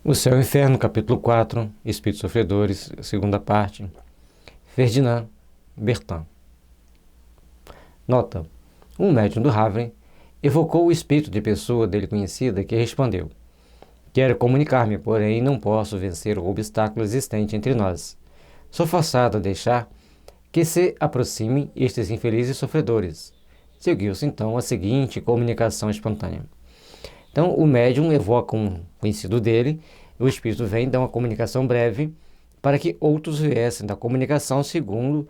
O Céu e o Inferno, capítulo 4, Espíritos Sofredores, segunda parte, Ferdinand Bertin. Nota: um médium do Havre evocou o espírito de pessoa dele conhecida que respondeu: quero comunicar-me, porém não posso vencer o obstáculo existente entre nós. Sou forçado a deixar que se aproximem estes infelizes sofredores. Seguiu-se então a seguinte comunicação espontânea. Então, o médium evoca um conhecido dele, o espírito vem dar uma comunicação breve para que outros viessem da comunicação segundo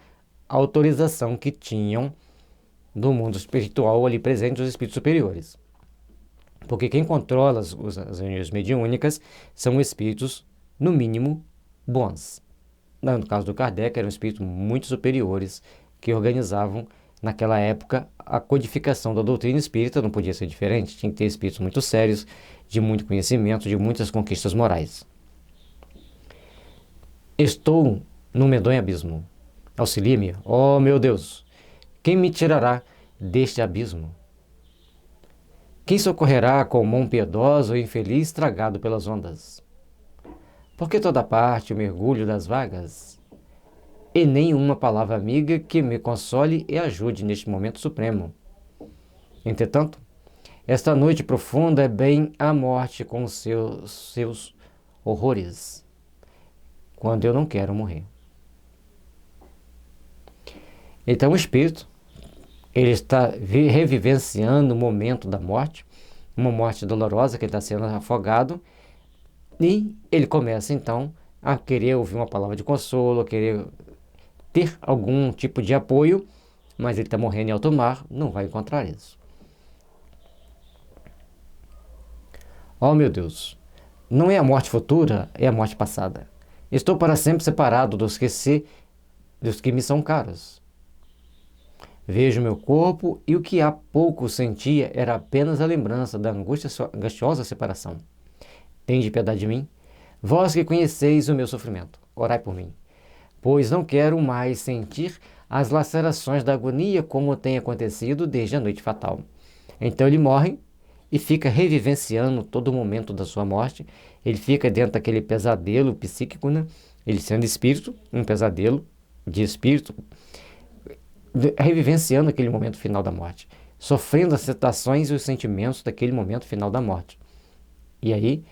a autorização que tinham do mundo espiritual ali presente os espíritos superiores. Porque quem controla as reuniões mediúnicas são espíritos, no mínimo, bons. No caso do Kardec, eram espíritos muito superiores que organizavam naquela época a codificação da doutrina espírita. Não podia ser diferente, tinha que ter espíritos muito sérios, de muito conhecimento, de muitas conquistas morais. Estou num medonho abismo. Auxilie-me, ó meu Deus! Quem me tirará deste abismo? Quem socorrerá com mão piedosa o infeliz tragado pelas ondas? Por que toda parte o mergulho das vagas? E nem uma palavra amiga que me console e ajude neste momento supremo. Entretanto, esta noite profunda é bem a morte com seus horrores, quando eu não quero morrer. Então o espírito, ele está revivenciando o momento da morte, uma morte dolorosa, que ele está sendo afogado, e ele começa então a querer ouvir uma palavra de consolo, a querer ter algum tipo de apoio, mas ele está morrendo em alto mar, não vai encontrar isso. Oh meu Deus, não é a morte futura, é a morte passada. Estou para sempre separado dos que me são caros. Vejo meu corpo e o que há pouco sentia era apenas a lembrança da angustiosa separação. Tende piedade de mim, vós que conheceis o meu sofrimento, orai por mim, pois não quero mais sentir as lacerações da agonia como tem acontecido desde a noite fatal. Então ele morre e fica revivenciando todo o momento da sua morte. Ele fica dentro daquele pesadelo psíquico, né? Ele sendo espírito, um pesadelo de espírito, revivenciando aquele momento final da morte, sofrendo as sensações e os sentimentos daquele momento final da morte. E aí,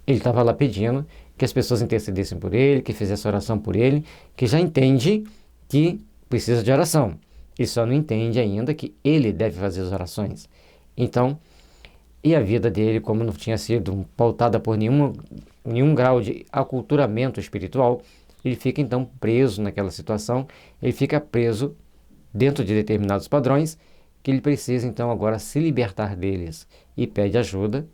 ele estava lá pedindo que as pessoas intercedessem por ele, que fizessem oração por ele, que já entende que precisa de oração. Ele só não entende ainda que ele deve fazer as orações. Então, e a vida dele, como não tinha sido pautada por nenhum grau de aculturamento espiritual, ele fica então preso naquela situação, ele fica preso dentro de determinados padrões, que ele precisa então agora se libertar deles e pede ajuda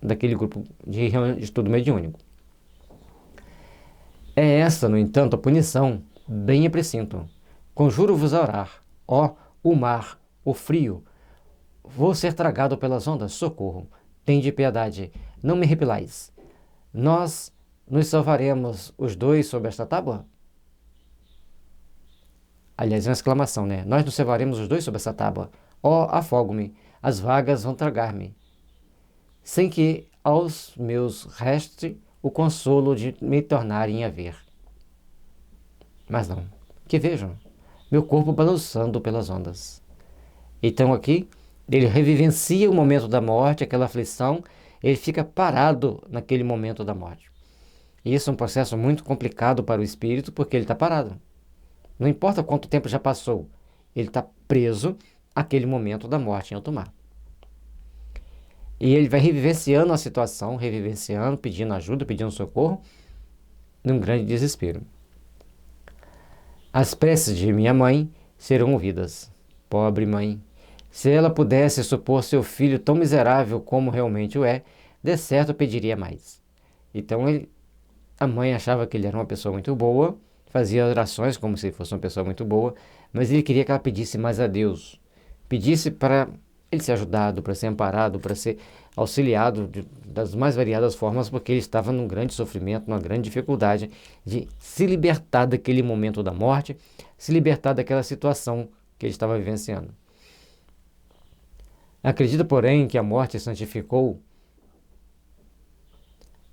daquele grupo de estudo mediúnico. É essa, no entanto, a punição, bem a precinto. Conjuro-vos a orar, ó, o mar, o frio, vou ser tragado pelas ondas, socorro, tende piedade, não me repelais. Nós nos salvaremos os dois sob esta tábua? Aliás, é uma exclamação, né? Nós nos salvaremos os dois sob essa tábua. Ó, afogo-me, as vagas vão tragar-me, sem que aos meus reste o consolo de me tornarem a ver. Mas não, que vejam, meu corpo balançando pelas ondas. Então aqui, ele revivencia o momento da morte, aquela aflição, ele fica parado naquele momento da morte. E isso é um processo muito complicado para o espírito, porque ele está parado. Não importa quanto tempo já passou, ele está preso àquele momento da morte em alto mar. E ele vai revivenciando a situação, revivenciando, pedindo ajuda, pedindo socorro, num grande desespero. As preces de minha mãe serão ouvidas. Pobre mãe, se ela pudesse supor seu filho tão miserável como realmente o é, de certo pediria mais. Então a mãe achava que ele era uma pessoa muito boa, fazia orações como se fosse uma pessoa muito boa, mas ele queria que ela pedisse mais a Deus. Pedisse para ele ser ajudado, para ser amparado, para ser auxiliado das mais variadas formas, porque ele estava num grande sofrimento, numa grande dificuldade de se libertar daquele momento da morte, se libertar daquela situação que ele estava vivenciando. Acredita, porém, que a morte santificou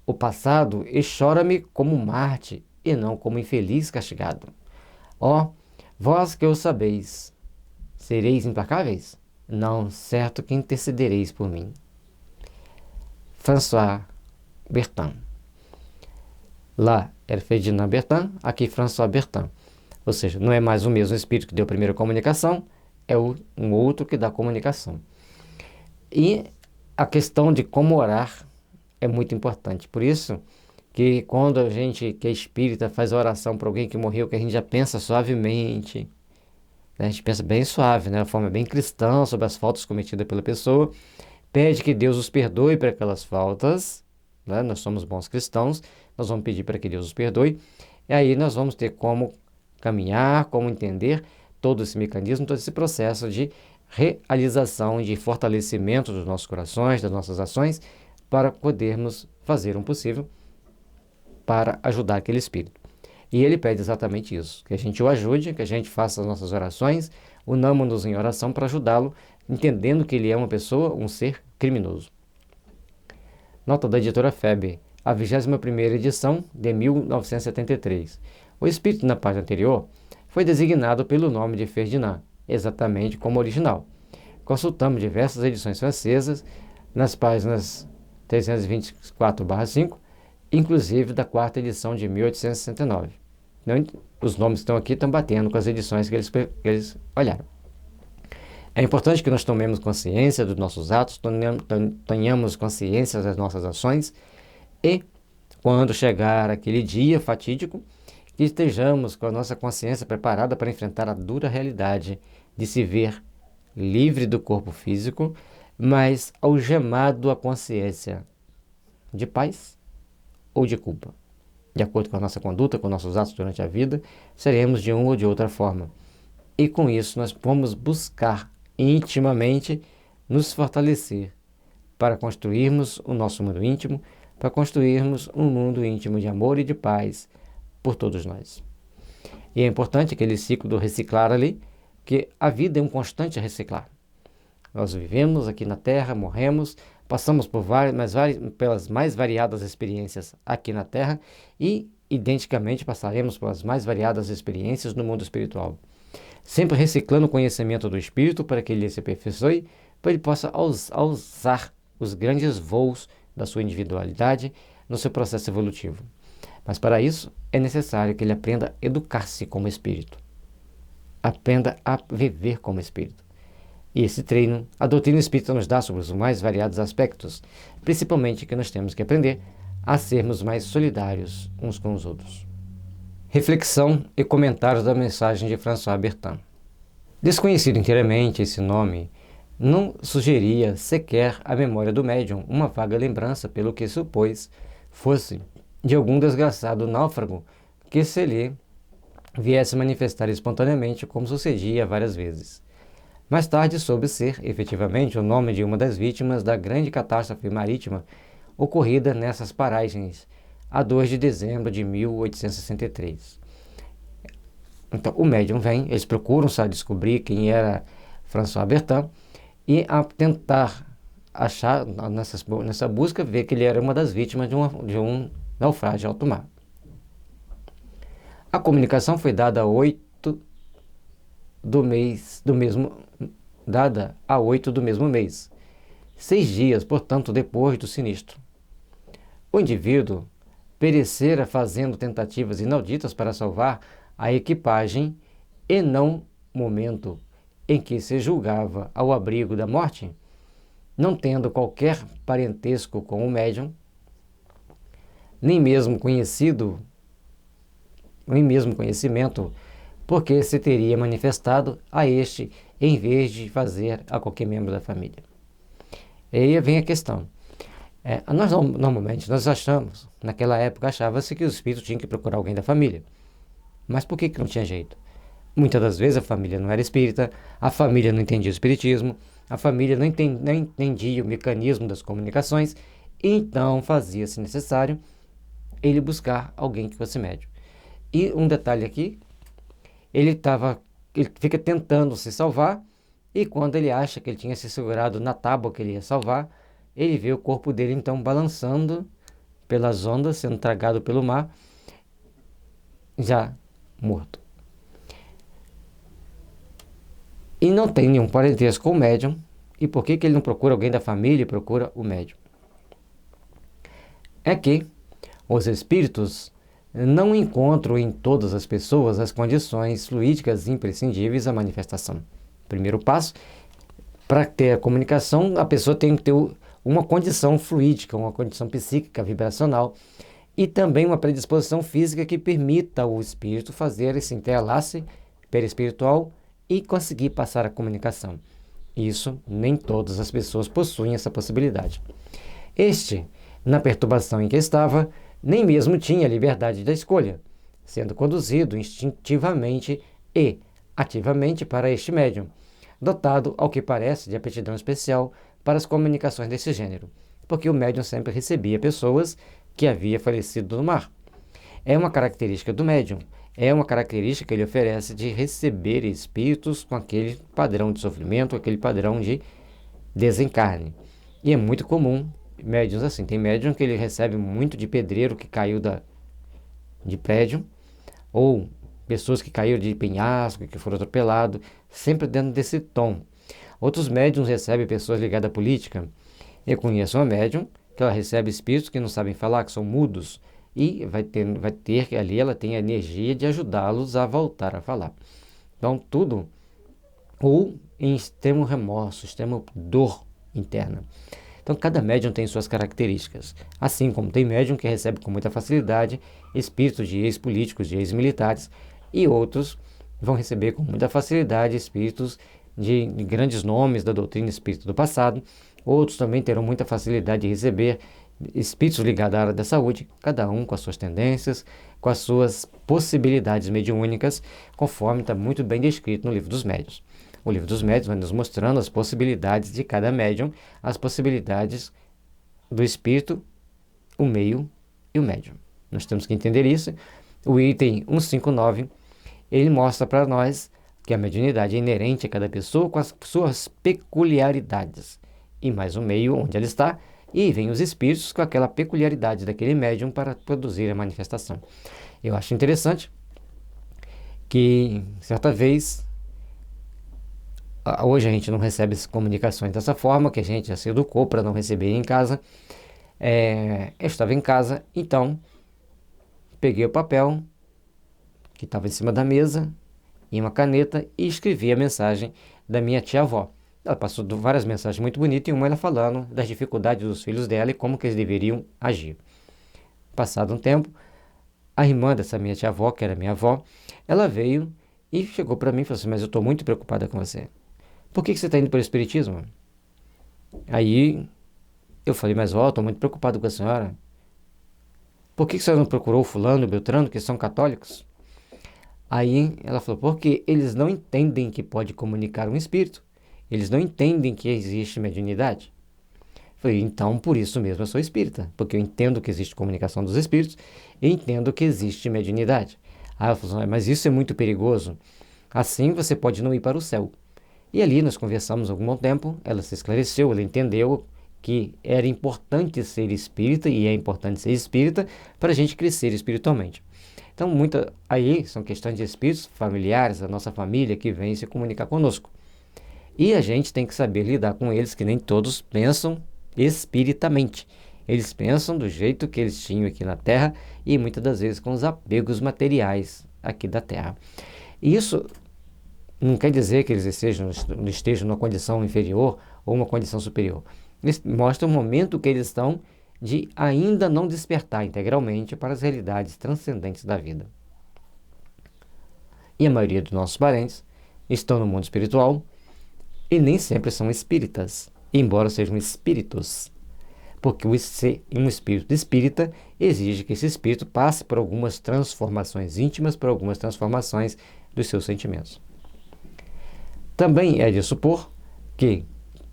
o passado e chora-me como Marte, e não como infeliz castigado. Ó, vós que o sabeis, sereis implacáveis? Não, certo que intercedereis por mim. François Bertin. Lá era Ferdinand Bertin, aqui François Bertin. Ou seja, não é mais o mesmo espírito que deu a primeira comunicação, é um outro que dá a comunicação. E a questão de como orar é muito importante. Por isso que quando a gente que é espírita faz a oração para alguém que morreu, que a gente já pensa suavemente, né? A gente pensa bem suave, né? De forma bem cristã sobre as faltas cometidas pela pessoa, pede que Deus os perdoe por aquelas faltas, né? Nós somos bons cristãos, nós vamos pedir para que Deus os perdoe, e aí nós vamos ter como caminhar, como entender todo esse mecanismo, todo esse processo de realização, de fortalecimento dos nossos corações, das nossas ações, para podermos fazer um possível para ajudar aquele espírito. E ele pede exatamente isso, que a gente o ajude, que a gente faça as nossas orações, unamos-nos em oração para ajudá-lo, entendendo que ele é uma pessoa, um ser criminoso. Nota da editora FEB, a 21ª edição de 1973. O espírito na página anterior foi designado pelo nome de Ferdinand, exatamente como original. Consultamos diversas edições francesas nas páginas 324/5, inclusive da 4ª edição de 1869. Os nomes que estão aqui estão batendo com as edições que eles olharam. É importante que nós tomemos consciência dos nossos atos, tenhamos consciência das nossas ações e, quando chegar aquele dia fatídico, que estejamos com a nossa consciência preparada para enfrentar a dura realidade de se ver livre do corpo físico, mas algemado à consciência de paz ou de culpa. De acordo com a nossa conduta, com nossos atos durante a vida, seremos de uma ou de outra forma. E com isso nós vamos buscar intimamente nos fortalecer para construirmos o nosso mundo íntimo, para construirmos um mundo íntimo de amor e de paz por todos nós. E é importante aquele ciclo do reciclar ali, que a vida é um constante reciclar. Nós vivemos aqui na Terra, morremos, passamos pelas mais variadas experiências aqui na Terra e, identicamente, passaremos pelas mais variadas experiências no mundo espiritual. Sempre reciclando o conhecimento do espírito para que ele se aperfeiçoe, para ele possa alçar os grandes voos da sua individualidade no seu processo evolutivo. Mas para isso é necessário que ele aprenda a educar-se como espírito. Aprenda a viver como espírito. E esse treino, a doutrina espírita nos dá sobre os mais variados aspectos, principalmente que nós temos que aprender a sermos mais solidários uns com os outros. Reflexão e comentários da mensagem de François Bertin. Desconhecido inteiramente esse nome, não sugeria sequer à memória do médium uma vaga lembrança pelo que supôs fosse de algum desgraçado náufrago que se lhe viesse manifestar espontaneamente, como sucedia várias vezes. Mais tarde soube ser, efetivamente, o nome de uma das vítimas da grande catástrofe marítima ocorrida nessas paragens a 2 de dezembro de 1863. Então, o médium vem, eles procuram descobrir quem era François Bertin e, a tentar achar, nessa busca, ver que ele era uma das vítimas de um naufrágio em alto mar. A comunicação foi dada a 8 do mesmo mês, 6 dias, portanto, depois do sinistro. O indivíduo perecera fazendo tentativas inauditas para salvar a equipagem e não momento em que se julgava ao abrigo da morte, não tendo qualquer parentesco com o médium, nem mesmo conhecimento, porque se teria manifestado a este em vez de fazer a qualquer membro da família. E aí vem a questão. Normalmente nós achamos, naquela época achava-se que o espírito tinha que procurar alguém da família. Mas por que não tinha jeito? Muitas das vezes a família não era espírita, a família não entendia o espiritismo, a família não entendia o mecanismo das comunicações, então fazia-se necessário ele buscar alguém que fosse médium. E um detalhe aqui, ele fica tentando se salvar, e quando ele acha que ele tinha se segurado na tábua que ele ia salvar, ele vê o corpo dele então balançando pelas ondas, sendo tragado pelo mar, já morto. E não tem nenhum parentesco com o médium. E por que ele não procura alguém da família e procura o médium? É que os espíritos não encontram em todas as pessoas as condições fluídicas imprescindíveis à manifestação. Primeiro passo, para ter a comunicação, a pessoa tem que ter uma condição fluídica, uma condição psíquica, vibracional, e também uma predisposição física que permita ao espírito fazer esse interlace perispiritual e conseguir passar a comunicação. Isso, nem todas as pessoas possuem essa possibilidade. Este, na perturbação em que estava, nem mesmo tinha liberdade da escolha, sendo conduzido instintivamente e ativamente para este médium, dotado, ao que parece, de aptidão especial para as comunicações desse gênero, porque o médium sempre recebia pessoas que havia falecido no mar. É uma característica do médium, é uma característica que ele oferece de receber espíritos com aquele padrão de sofrimento, aquele padrão de desencarne. E é muito comum médiuns assim. Tem médium que ele recebe muito de pedreiro que caiu de prédio, ou pessoas que caíram de penhasco, que foram atropelados, sempre dentro desse tom. Outros médiuns recebem pessoas ligadas à política. Eu conheço uma médium que ela recebe espíritos que não sabem falar, que são mudos, e vai ter que ali ela tem a energia de ajudá-los a voltar a falar. Então, tudo, ou em extremo remorso, extremo dor interna. Então, cada médium tem suas características. Assim como tem médium que recebe com muita facilidade espíritos de ex-políticos, de ex-militares, e outros vão receber com muita facilidade espíritos de grandes nomes da doutrina espírita do passado. Outros também terão muita facilidade de receber espíritos ligados à área da saúde, cada um com as suas tendências, com as suas possibilidades mediúnicas, conforme está muito bem descrito no Livro dos Médiuns. O Livro dos Médiuns vai nos mostrando as possibilidades de cada médium, as possibilidades do espírito, o meio e o médium. Nós temos que entender isso. O item 159, ele mostra para nós que a mediunidade é inerente a cada pessoa com as suas peculiaridades. E mais o meio onde ela está, e vem os espíritos com aquela peculiaridade daquele médium para produzir a manifestação. Eu acho interessante que, certa vez, hoje a gente não recebe as comunicações dessa forma, que a gente já se educou para não receber em casa. Eu estava em casa, então peguei o papel que estava em cima da mesa e uma caneta e escrevi a mensagem da minha tia-avó. Ela passou várias mensagens muito bonitas, e uma ela falando das dificuldades dos filhos dela e como que eles deveriam agir. Passado um tempo, a irmã dessa minha tia-avó, que era minha avó, ela veio e chegou para mim e falou assim: mas eu estou muito preocupada com você. Por que você está indo para o espiritismo? Aí eu falei: mas estou muito preocupado com a senhora. Por que a senhora não procurou fulano, beltrano, que são católicos? Aí ela falou: porque eles não entendem que pode comunicar um espírito. Eles não entendem que existe mediunidade. Falei: então, por isso mesmo eu sou espírita, porque eu entendo que existe comunicação dos espíritos e entendo que existe mediunidade. Aí ela falou: mas isso é muito perigoso. Assim você pode não ir para o céu. E ali nós conversamos algum bom tempo, ela se esclareceu, ela entendeu que era importante ser espírita, e é importante ser espírita para a gente crescer espiritualmente. Então, aí são questões de espíritos familiares, da nossa família, que vêm se comunicar conosco. E a gente tem que saber lidar com eles, que nem todos pensam espiritamente. Eles pensam do jeito que eles tinham aqui na Terra e muitas das vezes com os apegos materiais aqui da Terra. Isso não quer dizer que eles estejam numa condição inferior ou uma condição superior. Eles mostram o momento que eles estão de ainda não despertar integralmente para as realidades transcendentes da vida. E a maioria dos nossos parentes estão no mundo espiritual e nem sempre são espíritas, embora sejam espíritos. Porque um espírito espírita exige que esse espírito passe por algumas transformações íntimas, por algumas transformações dos seus sentimentos. Também é de supor que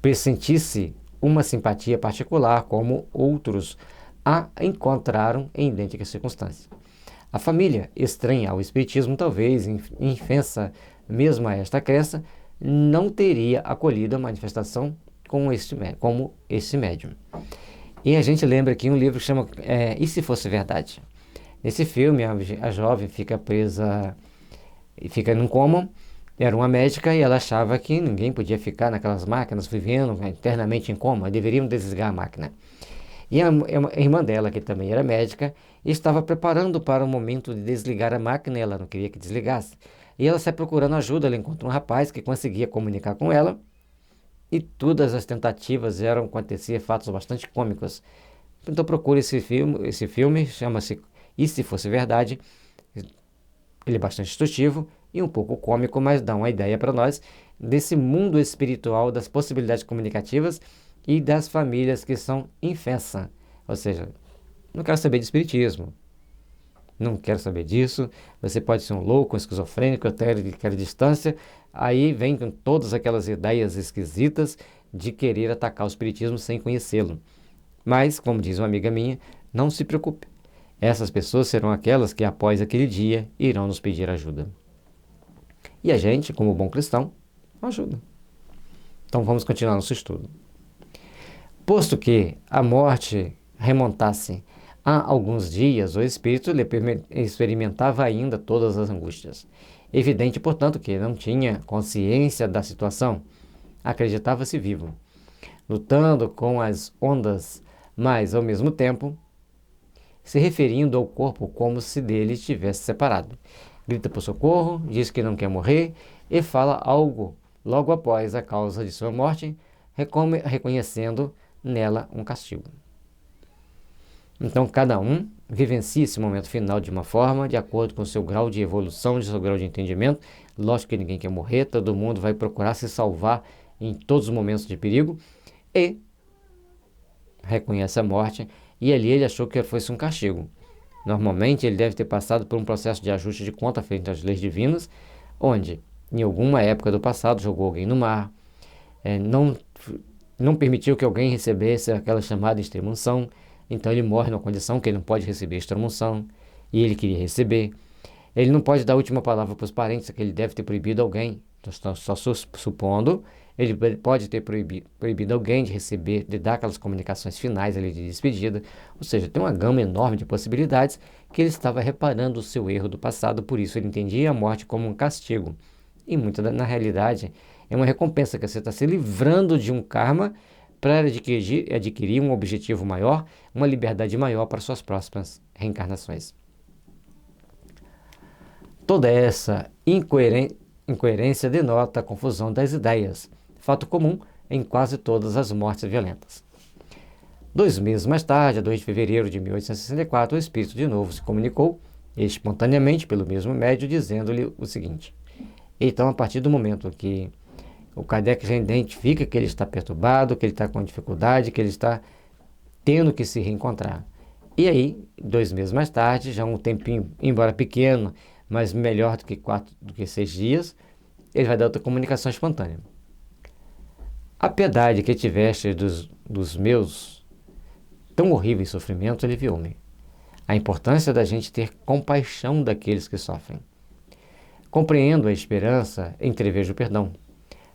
pressentisse uma simpatia particular, como outros a encontraram em idênticas circunstâncias. A família, estranha ao espiritismo, talvez infensa mesmo a esta crença, não teria acolhido a manifestação como este médium. E a gente lembra aqui um livro que chama E Se Fosse Verdade? Nesse filme, a jovem fica presa e fica num coma. Era uma médica e ela achava que ninguém podia ficar naquelas máquinas vivendo eternamente em coma, deveriam desligar a máquina. E a irmã dela, que também era médica, estava preparando para o momento de desligar a máquina e ela não queria que desligasse. E ela sai procurando ajuda, ela encontra um rapaz que conseguia comunicar com ela e todas as tentativas eram acontecer fatos bastante cômicos. Então procure esse filme chama-se E Se Fosse Verdade. Ele é bastante instrutivo e um pouco cômico, mas dá uma ideia para nós desse mundo espiritual, das possibilidades comunicativas e das famílias que são infensas. Ou seja, não quero saber de espiritismo, não quero saber disso, você pode ser um louco, um esquizofrênico, até quero distância, aí vem com todas aquelas ideias esquisitas de querer atacar o espiritismo sem conhecê-lo. Mas, como diz uma amiga minha, não se preocupe. Essas pessoas serão aquelas que, após aquele dia, irão nos pedir ajuda. E a gente, como bom cristão, ajuda. Então vamos continuar nosso estudo. Posto que a morte remontasse há alguns dias, o espírito lhe experimentava ainda todas as angústias. Evidente, portanto, que não tinha consciência da situação. Acreditava-se vivo, lutando com as ondas, mas, ao mesmo tempo, se referindo ao corpo como se dele estivesse separado. Grita por socorro, diz que não quer morrer e fala algo logo após a causa de sua morte, reconhecendo nela um castigo. Então, cada um vivencia esse momento final de uma forma, de acordo com o seu grau de evolução, de seu grau de entendimento. Lógico que ninguém quer morrer, todo mundo vai procurar se salvar em todos os momentos de perigo e reconhece a morte, e ali ele achou que fosse um castigo. Normalmente ele deve ter passado por um processo de ajuste de conta frente às leis divinas, onde, em alguma época do passado, jogou alguém no mar, não permitiu que alguém recebesse aquela chamada extrema-unção, então ele morre numa condição que ele não pode receber extrema-unção, e ele queria receber. Ele não pode dar a última palavra para os parentes, que ele deve ter proibido alguém, só supondo, ele pode ter proibido alguém de receber, de dar aquelas comunicações finais ali de despedida, ou seja, tem uma gama enorme de possibilidades que ele estava reparando o seu erro do passado, por isso ele entendia a morte como um castigo. E muito na realidade é uma recompensa, que você está se livrando de um karma para adquirir um objetivo maior, uma liberdade maior para suas próximas reencarnações. Toda essa incoerência denota a confusão das ideias, fato comum em quase todas as mortes violentas. 2 meses mais tarde, a 2 de fevereiro de 1864, o espírito de novo se comunicou, espontaneamente pelo mesmo médium, dizendo-lhe o seguinte. Então, a partir do momento que o Kardec já identifica que ele está perturbado, que ele está com dificuldade, que ele está tendo que se reencontrar. E aí, 2 meses mais tarde, já um tempinho, embora pequeno, mas melhor do que 6 dias, ele vai dar outra comunicação espontânea. A piedade que tiveste dos meus tão horríveis sofrimentos aliviou-me. A importância da gente ter compaixão daqueles que sofrem. Compreendo a esperança, entrevejo o perdão.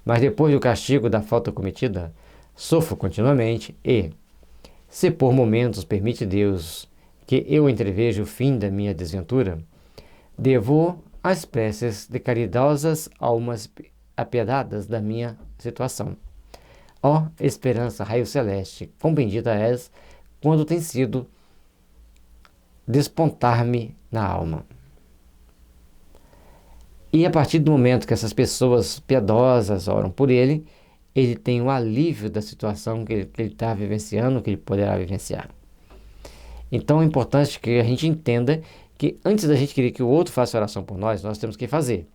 Mas depois do castigo da falta cometida, sofro continuamente e, se por momentos permite Deus que eu entreveja o fim da minha desventura, devo as preces de caridosas almas apiedadas da minha situação. Ó esperança, raio celeste, quão bendita és quando tem sido despontar-me na alma. E a partir do momento que essas pessoas piedosas oram por ele, ele tem o alívio da situação que ele está vivenciando, que ele poderá vivenciar. Então é importante que a gente entenda que antes da gente querer que o outro faça oração por nós, nós temos que fazer.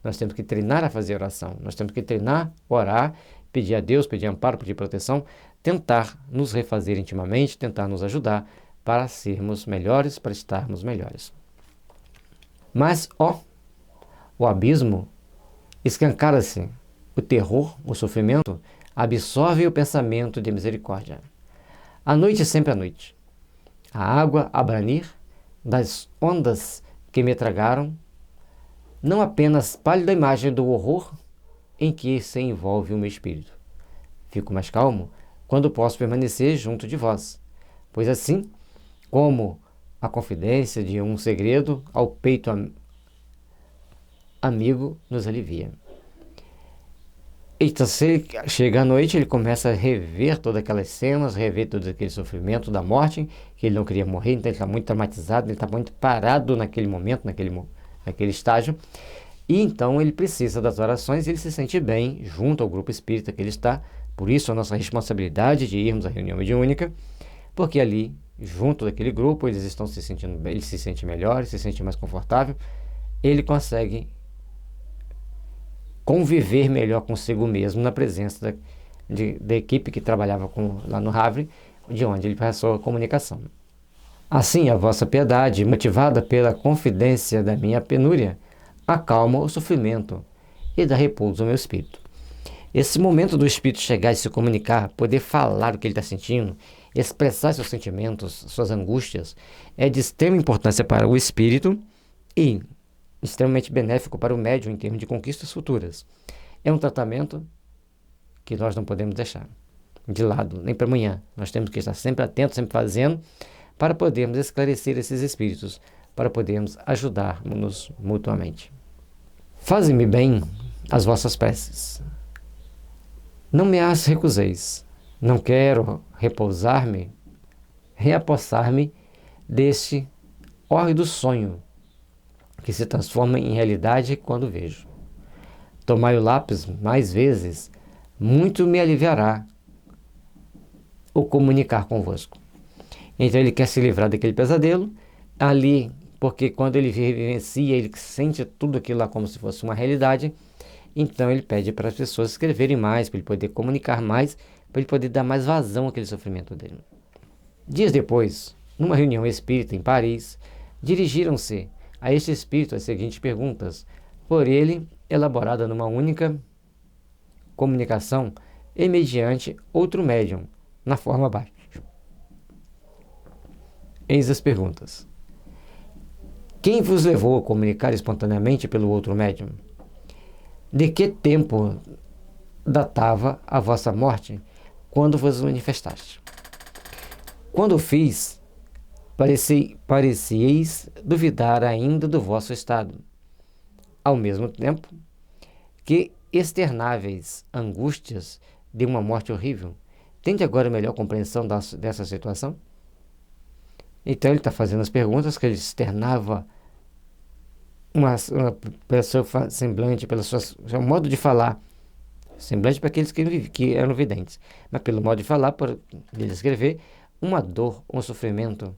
Nós temos que treinar a fazer oração. Nós temos que treinar, orar, pedir a Deus, pedir amparo, pedir proteção, tentar nos refazer intimamente, tentar nos ajudar para sermos melhores, para estarmos melhores. Mas, o abismo escancara-se, o terror, o sofrimento, absorve o pensamento de misericórdia. A noite sempre à noite. A água a branir das ondas que me tragaram, não apenas pálida imagem do horror em que se envolve o meu espírito. Fico mais calmo quando posso permanecer junto de vós, pois assim como a confidência de um segredo ao peito amigo nos alivia. Então, se ele chega à noite, ele começa a rever todas aquelas cenas, rever todo aquele sofrimento da morte, que ele não queria morrer, então ele está muito traumatizado, ele está muito parado naquele momento, naquele estágio, e então ele precisa das orações e ele se sente bem junto ao grupo espírita que ele está. Por isso a nossa responsabilidade de irmos à reunião mediúnica, porque ali, junto daquele grupo, eles estão se sentindo bem, ele se sente melhor, ele se sente mais confortável, ele consegue conviver melhor consigo mesmo na presença da equipe que trabalhava lá no Havre, de onde ele passou a comunicação. Assim, a vossa piedade, motivada pela confidência da minha penúria, acalma o sofrimento e dá repouso ao meu espírito. Esse momento do espírito chegar e se comunicar, poder falar o que ele está sentindo, expressar seus sentimentos, suas angústias, é de extrema importância para o espírito e extremamente benéfico para o médium em termos de conquistas futuras. É um tratamento que nós não podemos deixar de lado, nem para amanhã. Nós temos que estar sempre atentos, sempre fazendo, para podermos esclarecer esses espíritos, para podermos ajudar-nos mutuamente. Faze-me bem as vossas preces. Não me as recuseis. Não quero reapossar-me deste hórrido sonho que se transforma em realidade quando vejo. Tomai o lápis mais vezes, muito me aliviará o comunicar convosco. Então ele quer se livrar daquele pesadelo, ali, porque quando ele vivencia, ele sente tudo aquilo lá como se fosse uma realidade, então ele pede para as pessoas escreverem mais, para ele poder comunicar mais, para ele poder dar mais vazão àquele sofrimento dele. Dias depois, numa reunião espírita em Paris, dirigiram-se a este espírito as seguintes perguntas, por ele elaborada numa única comunicação e mediante outro médium, na forma abaixo. Eis as perguntas. Quem vos levou a comunicar espontaneamente pelo outro médium? De que tempo datava a vossa morte quando vos manifestaste? Quando o fiz, parecieis duvidar ainda do vosso estado. Ao mesmo tempo que externáveis angústias de uma morte horrível, tende agora melhor compreensão dessa situação? Então ele está fazendo as perguntas que ele externava uma pessoa semblante, pelo seu modo de falar, semblante para aqueles que eram videntes, mas pelo modo de falar, por ele escrever, uma dor, um sofrimento.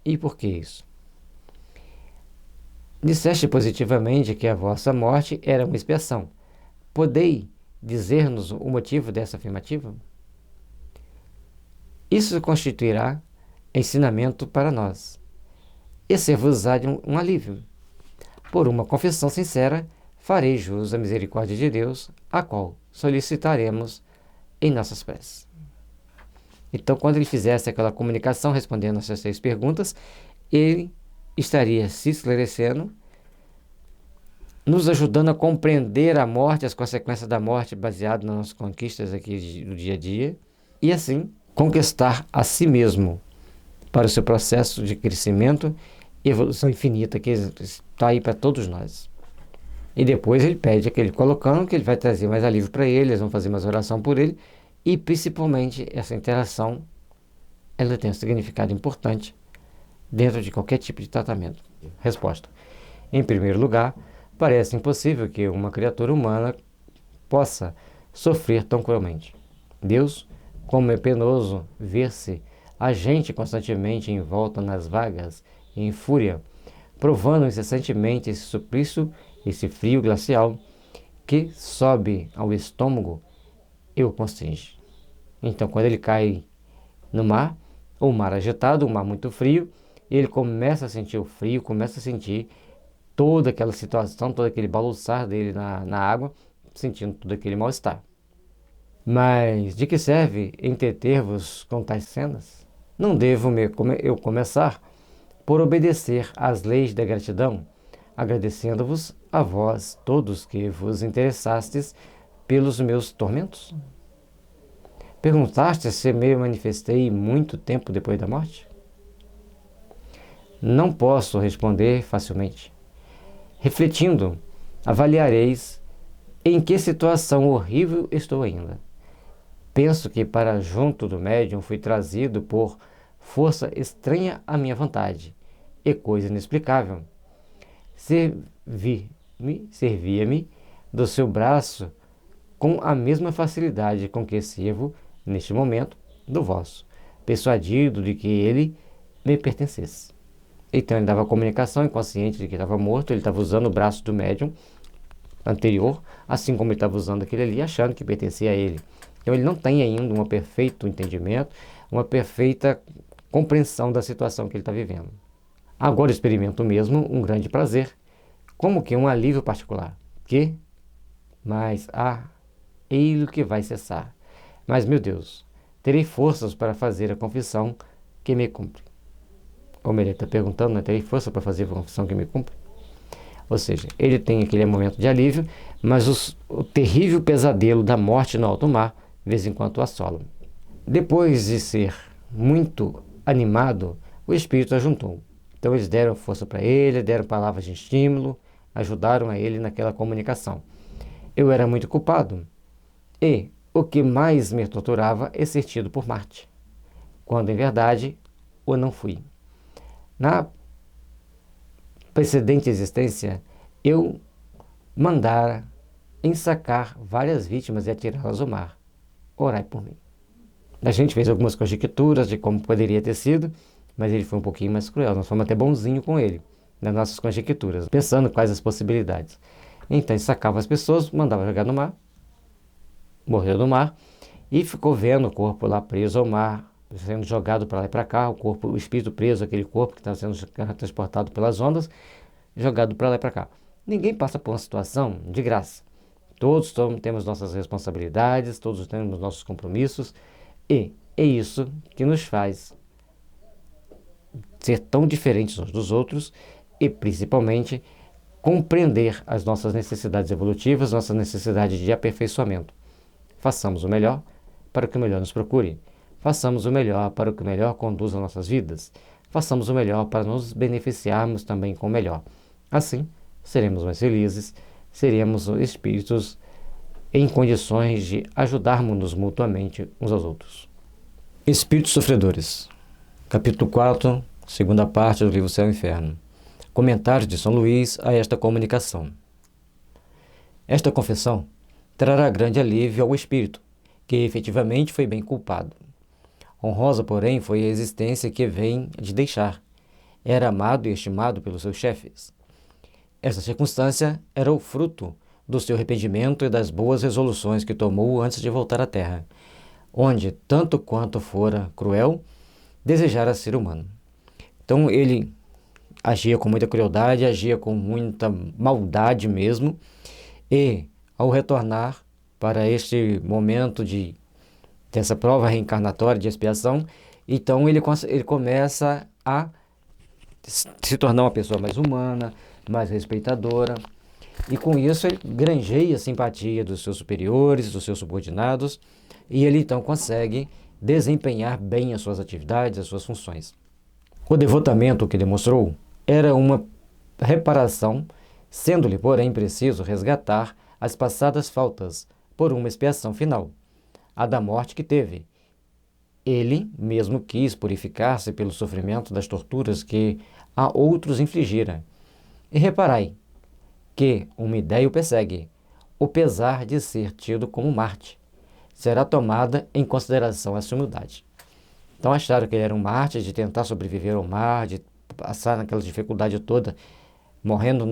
E por que isso? Disseste positivamente que a vossa morte era uma expiação. Podei dizer-nos o motivo dessa afirmativa? Isso constituirá ensinamento para nós, e ser-vos-á de um alívio. Por uma confissão sincera, farei jus à misericórdia de Deus, a qual solicitaremos em nossas preces. Então, quando ele fizesse aquela comunicação respondendo essas 6 perguntas, ele estaria se esclarecendo, nos ajudando a compreender a morte, as consequências da morte, baseado nas nossas conquistas aqui do dia a dia, e assim conquistar a si mesmo para o seu processo de crescimento e evolução infinita que está aí para todos nós. E depois ele pede aquele colocando que ele vai trazer mais alívio para ele, eles vão fazer mais oração por ele, e principalmente essa interação, ela tem um significado importante dentro de qualquer tipo de tratamento. Resposta. Em primeiro lugar, parece impossível que uma criatura humana possa sofrer tão cruelmente. Deus, como é penoso ver-se a gente constantemente envolta nas vagas e em fúria, provando incessantemente esse suplício, esse frio glacial que sobe ao estômago e o constringe. Então, quando ele cai no mar, o mar agitado, o mar muito frio, ele começa a sentir o frio, começa a sentir toda aquela situação, todo aquele balançar dele na água, sentindo todo aquele mal-estar. Mas de que serve entreter-vos com tais cenas? Não devo eu começar por obedecer às leis da gratidão, agradecendo-vos a vós todos que vos interessastes pelos meus tormentos? Perguntaste se me manifestei muito tempo depois da morte? Não posso responder facilmente. Refletindo, avaliareis em que situação horrível estou ainda. Penso que para junto do médium fui trazido por força estranha à minha vontade e coisa inexplicável. Servia-me do seu braço com a mesma facilidade com que sirvo, neste momento, do vosso, persuadido de que ele me pertencesse. Então ele dava comunicação, inconsciente de que estava morto, ele estava usando o braço do médium anterior, assim como ele estava usando aquele ali, achando que pertencia a ele. Então ele não tem ainda um perfeito entendimento, uma perfeita compreensão da situação que ele está vivendo. Agora experimento mesmo um grande prazer, como que um alívio particular, mas ei-lo que vai cessar. Mas, meu Deus, terei forças para fazer a confissão que me cumpre. Ou melhor, ele está perguntando, né? Terei força para fazer a confissão que me cumpre? Ou seja, ele tem aquele momento de alívio, mas o terrível pesadelo da morte no alto mar, de vez em quando, o assola. Depois de ser muito animado, o espírito ajuntou. Então eles deram força para ele, deram palavras de estímulo, ajudaram a ele naquela comunicação. Eu era muito culpado e o que mais me torturava é ser tido por Marte, quando em verdade eu não fui. Na precedente existência, eu mandara ensacar várias vítimas e atirá-las ao mar. Orai por mim. A gente fez algumas conjecturas de como poderia ter sido, mas ele foi um pouquinho mais cruel. Nós fomos até bonzinho com ele, nas nossas conjecturas, pensando quais as possibilidades. Então, ensacava as pessoas, mandava jogar no mar, morreu no mar, e ficou vendo o corpo lá preso ao mar, sendo jogado para lá e para cá, o espírito preso, aquele corpo que estava sendo transportado pelas ondas, jogado para lá e para cá. Ninguém passa por uma situação de graça. Todos temos nossas responsabilidades, todos temos nossos compromissos, e é isso que nos faz ser tão diferentes uns dos outros e, principalmente, compreender as nossas necessidades evolutivas, nossa necessidade de aperfeiçoamento. Façamos o melhor para que o melhor nos procure. Façamos o melhor para que o melhor conduza nossas vidas. Façamos o melhor para nos beneficiarmos também com o melhor. Assim, seremos mais felizes, seremos espíritos em condições de ajudarmos-nos mutuamente uns aos outros. Espíritos Sofredores, capítulo 4, segunda parte do livro Céu e Inferno. Comentários de São Luís a esta comunicação. Esta confissão trará grande alívio ao espírito, que efetivamente foi bem culpado. Honrosa, porém, foi a existência que vem de deixar. Era amado e estimado pelos seus chefes. Essa circunstância era o fruto do seu arrependimento e das boas resoluções que tomou antes de voltar à Terra, onde, tanto quanto fora cruel, desejara ser humano. Então ele agia com muita crueldade, agia com muita maldade mesmo, e ao retornar para este momento dessa prova reencarnatória de expiação, então ele começa a se tornar uma pessoa mais humana, mais respeitadora, e com isso ele granjeia a simpatia dos seus superiores, dos seus subordinados, e ele então consegue desempenhar bem as suas atividades, as suas funções. O devotamento que demonstrou era uma reparação, sendo-lhe, porém, preciso resgatar as passadas faltas por uma expiação final, a da morte que teve. Ele mesmo quis purificar-se pelo sofrimento das torturas que a outros infligira. E reparai que uma ideia o persegue, o pesar de ser tido como Marte. Será tomada em consideração essa humildade. Então acharam que ele era um Marte, de tentar sobreviver ao mar, de passar naquela dificuldade toda, morrendo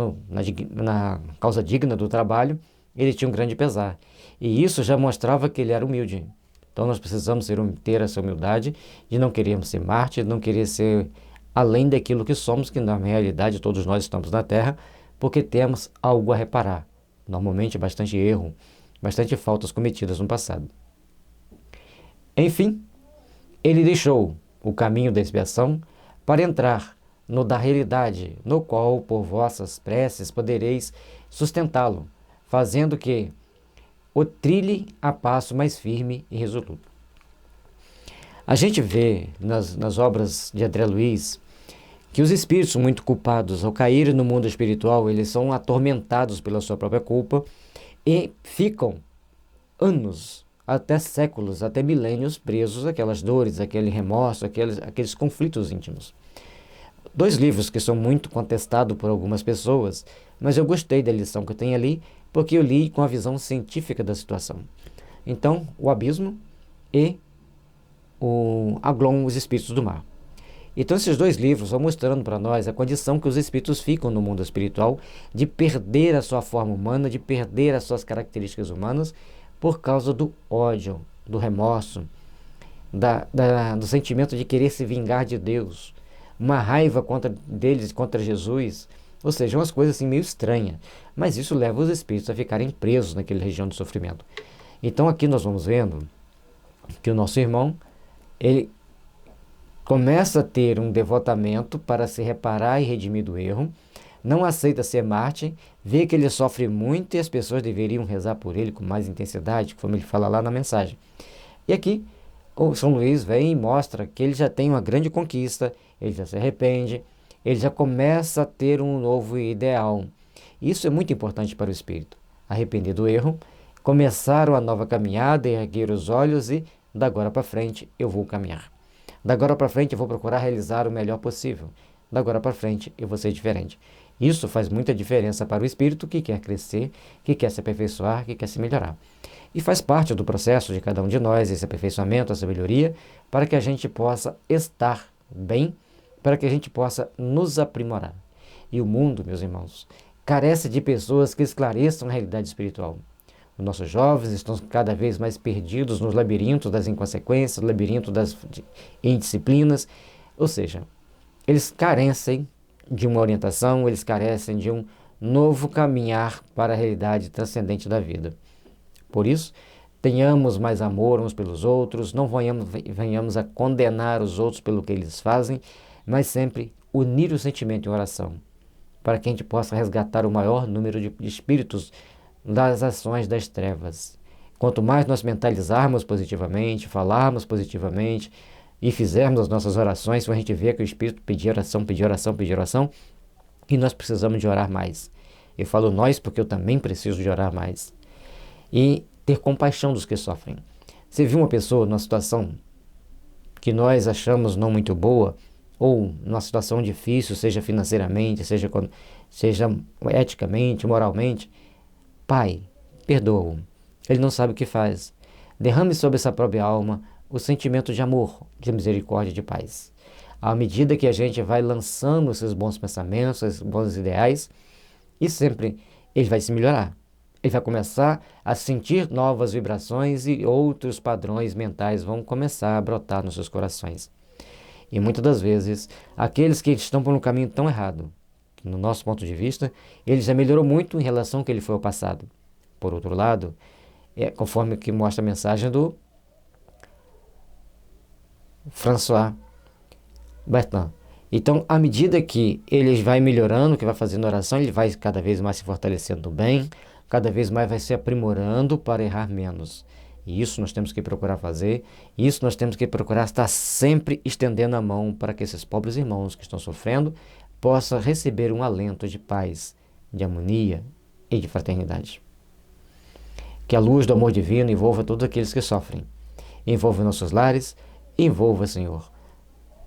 na causa digna do trabalho. Ele tinha um grande pesar. E isso já mostrava que ele era humilde. Então nós precisamos ter essa humildade de não querermos ser Marte, de não querer ser além daquilo que somos, que na realidade todos nós estamos na Terra, porque temos algo a reparar. Normalmente bastante erro, bastante faltas cometidas no passado. Enfim, ele deixou o caminho da expiação para entrar no da realidade, no qual, por vossas preces, podereis sustentá-lo, fazendo que o trilhe a passo mais firme e resoluto. A gente vê nas obras de André Luiz que os espíritos muito culpados, ao caírem no mundo espiritual, eles são atormentados pela sua própria culpa e ficam anos, até séculos, até milênios presos àquelas dores, aquele remorso, aqueles conflitos íntimos. Dois livros que são muito contestados por algumas pessoas, mas eu gostei da lição que eu tenho ali, porque eu li com a visão científica da situação. Então, O Abismo e o Aglon, Os Espíritos do Mar. Então, esses dois livros vão mostrando para nós a condição que os espíritos ficam no mundo espiritual de perder a sua forma humana, de perder as suas características humanas por causa do ódio, do remorso, do sentimento de querer se vingar de Deus, uma raiva deles contra Jesus, ou seja, umas coisas assim meio estranhas. Mas isso leva os espíritos a ficarem presos naquela região de sofrimento. Então, aqui nós vamos vendo que o nosso irmão, ele começa a ter um devotamento para se reparar e redimir do erro, não aceita ser mártir, vê que ele sofre muito e as pessoas deveriam rezar por ele com mais intensidade, como ele fala lá na mensagem. E aqui, o São Luís vem e mostra que ele já tem uma grande conquista, ele já se arrepende, ele já começa a ter um novo ideal. Isso é muito importante para o espírito. Arrepender do erro, começar uma nova caminhada, erguer os olhos e, da agora para frente, eu vou caminhar. Da agora para frente, eu vou procurar realizar o melhor possível. Da agora para frente, eu vou ser diferente. Isso faz muita diferença para o espírito que quer crescer, que quer se aperfeiçoar, que quer se melhorar. E faz parte do processo de cada um de nós, esse aperfeiçoamento, essa melhoria, para que a gente possa estar bem, para que a gente possa nos aprimorar. E o mundo, meus irmãos, carece de pessoas que esclareçam a realidade espiritual. Os nossos jovens estão cada vez mais perdidos nos labirintos das inconsequências, labirinto das indisciplinas, ou seja, eles carecem de uma orientação, eles carecem de um novo caminhar para a realidade transcendente da vida. Por isso, tenhamos mais amor uns pelos outros, não venhamos a condenar os outros pelo que eles fazem, mas sempre unir o sentimento em oração, para que a gente possa resgatar o maior número de espíritos das ações das trevas. Quanto mais nós mentalizarmos positivamente, falarmos positivamente e fizermos as nossas orações, a gente vê que o Espírito pedir oração, pedir oração, pedir oração, e nós precisamos de orar mais. Eu falo nós porque eu também preciso de orar mais. E ter compaixão dos que sofrem. Você viu uma pessoa numa situação que nós achamos não muito boa, ou numa situação difícil, seja financeiramente, seja eticamente, moralmente, Pai, perdoa-o. Ele não sabe o que faz. Derrame sobre essa própria alma o sentimento de amor, de misericórdia e de paz. À medida que a gente vai lançando esses bons pensamentos, esses bons ideais, e sempre ele vai se melhorar. Ele vai começar a sentir novas vibrações e outros padrões mentais vão começar a brotar nos seus corações. E muitas das vezes, aqueles que estão por um caminho tão errado, no nosso ponto de vista, ele já melhorou muito em relação ao que ele foi ao passado. Por outro lado, conforme que mostra a mensagem do François Bertrand. Então, à medida que ele vai melhorando, que vai fazendo oração, ele vai cada vez mais se fortalecendo bem, cada vez mais vai se aprimorando para errar menos. E isso nós temos que procurar fazer, isso nós temos que procurar estar sempre estendendo a mão para que esses pobres irmãos que estão sofrendo possa receber um alento de paz, de harmonia e de fraternidade. Que a luz do amor divino envolva todos aqueles que sofrem, envolva nossos lares, envolva, Senhor,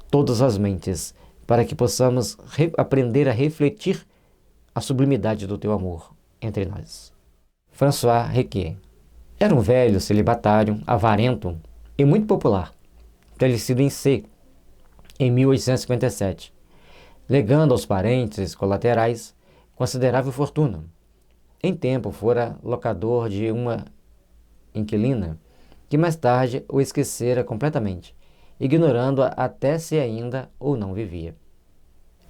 todas as mentes, para que possamos aprender a refletir a sublimidade do Teu amor entre nós. François Riquet era um velho celibatário, avarento e muito popular, falecido em C, em 1857. Legando aos parentes colaterais considerável fortuna. Em tempo fora locador de uma inquilina, que mais tarde o esquecera completamente, ignorando-a até se ainda ou não vivia.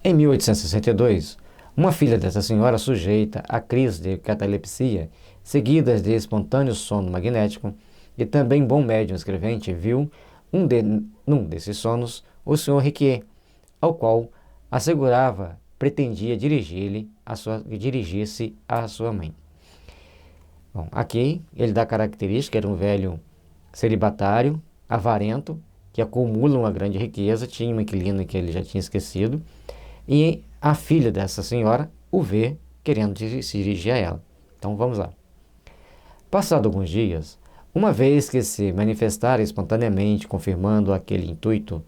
Em 1862, uma filha dessa senhora sujeita a crise de catalepsia, seguidas de espontâneo sono magnético, e também bom médium escrevente, viu num desses sonos o Sr. Riquet, ao qual pretendia dirigir-se à sua mãe. Bom, aqui ele dá característica, era um velho celibatário, avarento que acumula uma grande riqueza, tinha uma inquilina que ele já tinha esquecido, e a filha dessa senhora o vê querendo se dirigir a ela. Então vamos lá. Passado alguns dias, uma vez que se manifestara espontaneamente, confirmando aquele intuito,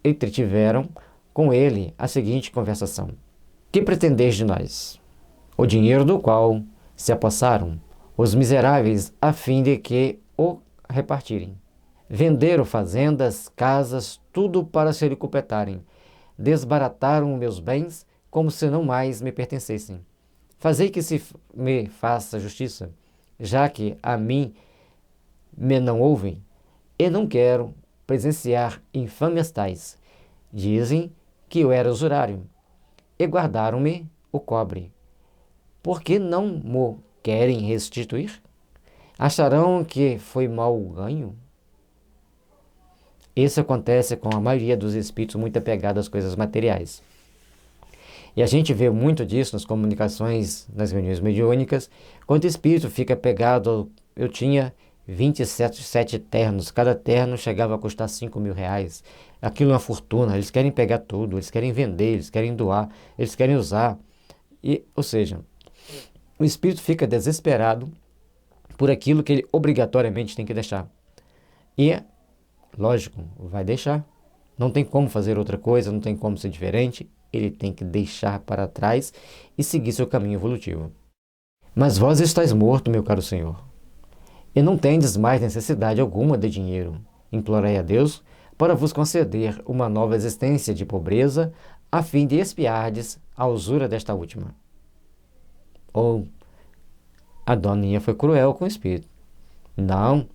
entretiveram com ele a seguinte conversação: que pretendeis de nós? O dinheiro do qual se apossaram os miseráveis a fim de que o repartirem. Venderam fazendas, casas, tudo para se recuperarem. Desbarataram meus bens como se não mais me pertencessem. Fazei que se me faça justiça, já que a mim me não ouvem, e não quero presenciar infâmias tais. Dizem que eu era usurário, e guardaram-me o cobre. Por que não mo querem restituir? Acharão que foi mal ganho? Isso acontece com a maioria dos espíritos muito apegados às coisas materiais. E a gente vê muito disso nas comunicações, nas reuniões mediúnicas, quando o espírito fica apegado. Eu tinha 27 ternos, cada terno chegava a custar R$ 5.000. Aquilo é uma fortuna, eles querem pegar tudo, eles querem vender, eles querem doar, eles querem usar. Ou seja, o espírito fica desesperado por aquilo que ele obrigatoriamente tem que deixar. E, lógico, vai deixar. Não tem como fazer outra coisa, não tem como ser diferente. Ele tem que deixar para trás e seguir seu caminho evolutivo. Mas vós estáis morto, meu caro Senhor, e não tendes mais necessidade alguma de dinheiro. Implorei a Deus para vos conceder uma nova existência de pobreza, a fim de expiardes a usura desta última. Ou a doninha foi cruel com o espírito. Não,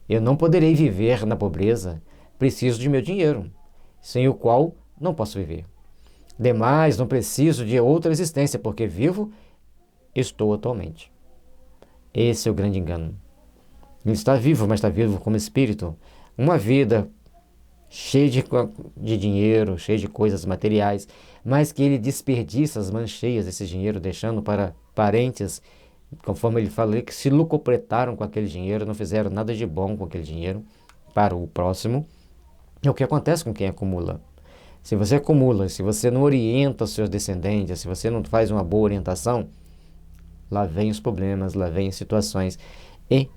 eu não poderei viver na pobreza. Preciso de meu dinheiro, sem o qual não posso viver. Demais, não preciso de outra existência, porque vivo estou atualmente. Esse é o grande engano. Ele está vivo, mas está vivo como espírito. Uma vida cheia de dinheiro, cheia de coisas materiais, mas que ele desperdiça as mãos cheias desse dinheiro, deixando para parentes, conforme ele falou, que se lucupretaram com aquele dinheiro, não fizeram nada de bom com aquele dinheiro para o próximo. É o que acontece com quem acumula. Se você acumula, se você não orienta os seus descendentes, se você não faz uma boa orientação, lá vem os problemas, lá vem as situações e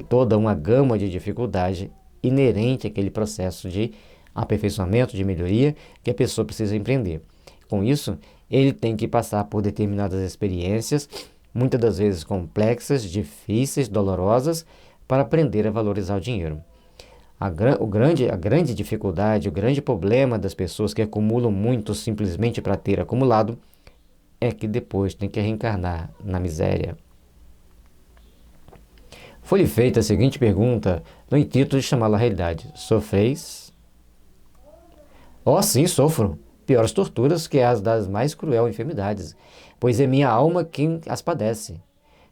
toda uma gama de dificuldade inerente àquele processo de aperfeiçoamento, de melhoria que a pessoa precisa empreender. Com isso, ele tem que passar por determinadas experiências, muitas das vezes complexas, difíceis, dolorosas, para aprender a valorizar o dinheiro. A grande dificuldade, o grande problema das pessoas que acumulam muito simplesmente para ter acumulado é que depois tem que reencarnar na miséria. Foi-lhe feita a seguinte pergunta no intuito de chamá-lo à realidade: sofreis? Oh, sim, sofro. Piores torturas que as das mais cruel enfermidades, pois é minha alma quem as padece.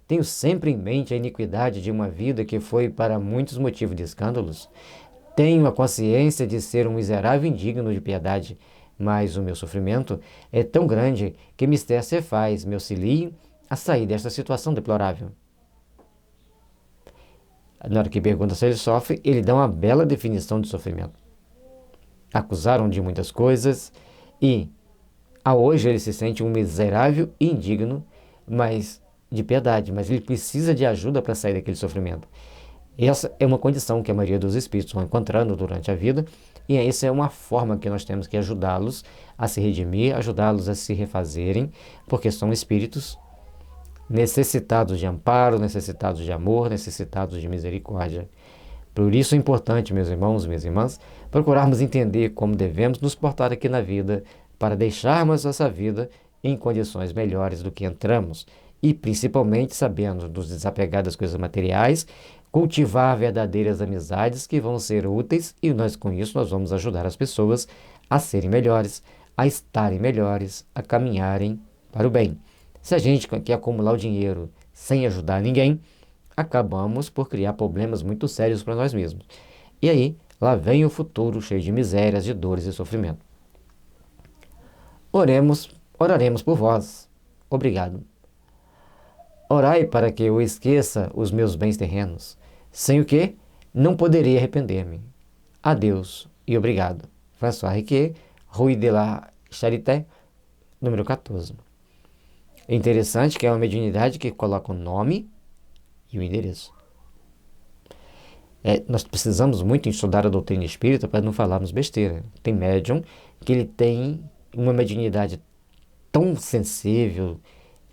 Tenho sempre em mente a iniquidade de uma vida que foi para muitos motivo de escândalos. Tenho a consciência de ser um miserável indigno de piedade, mas o meu sofrimento é tão grande que mister se faz, me auxilie a sair desta situação deplorável. Na hora que pergunta se ele sofre, ele dá uma bela definição de sofrimento. Acusaram de muitas coisas e hoje ele se sente um miserável e indigno, mas de piedade, mas ele precisa de ajuda para sair daquele sofrimento. Essa é uma condição que a maioria dos espíritos vão encontrando durante a vida, e essa é uma forma que nós temos que ajudá-los a se redimir, ajudá-los a se refazerem, porque são espíritos necessitados de amparo, necessitados de amor, necessitados de misericórdia. Por isso é importante, meus irmãos, minhas irmãs, procurarmos entender como devemos nos portar aqui na vida para deixarmos essa vida em condições melhores do que entramos e, principalmente, sabendo nos desapegar das coisas materiais, cultivar verdadeiras amizades que vão ser úteis e com isso nós vamos ajudar as pessoas a serem melhores, a estarem melhores, a caminharem para o bem. Se a gente quer acumular o dinheiro sem ajudar ninguém, acabamos por criar problemas muito sérios para nós mesmos. E aí, lá vem o futuro cheio de misérias, de dores e sofrimento. Oraremos por vós. Obrigado. Orai para que eu esqueça os meus bens terrenos, sem o que não poderia arrepender-me. Adeus e obrigado. François Riquet, Rue de la Charité, número 14. É interessante que é uma mediunidade que coloca o nome e o endereço. Nós precisamos muito estudar a doutrina espírita para não falarmos besteira. Tem médium que ele tem uma mediunidade tão sensível,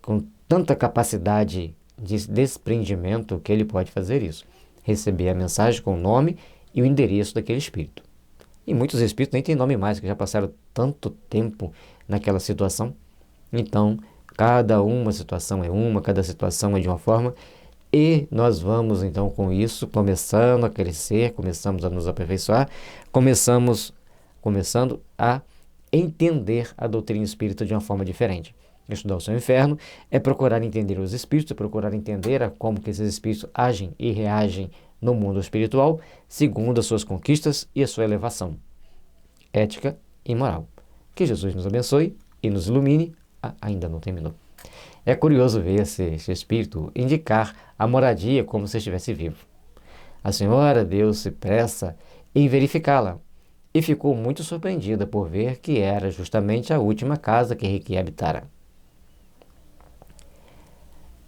com tanta capacidade de desprendimento, que ele pode fazer isso. Receber a mensagem com o nome e o endereço daquele espírito. E muitos espíritos nem têm nome mais, que já passaram tanto tempo naquela situação. Então, cada uma situação é uma, cada situação é de uma forma. E nós vamos, então, com isso, começando a crescer, começamos a nos aperfeiçoar, começando a entender a doutrina espírita de uma forma diferente. Estudar o seu inferno é procurar entender os espíritos, é procurar entender como que esses espíritos agem e reagem no mundo espiritual, segundo as suas conquistas e a sua elevação ética e moral. Que Jesus nos abençoe e nos ilumine. Ainda não terminou. É curioso ver esse espírito indicar a moradia como se estivesse vivo. A senhora Deus se pressa em verificá-la e ficou muito surpreendida por ver que era justamente a última casa que Riquet habitara.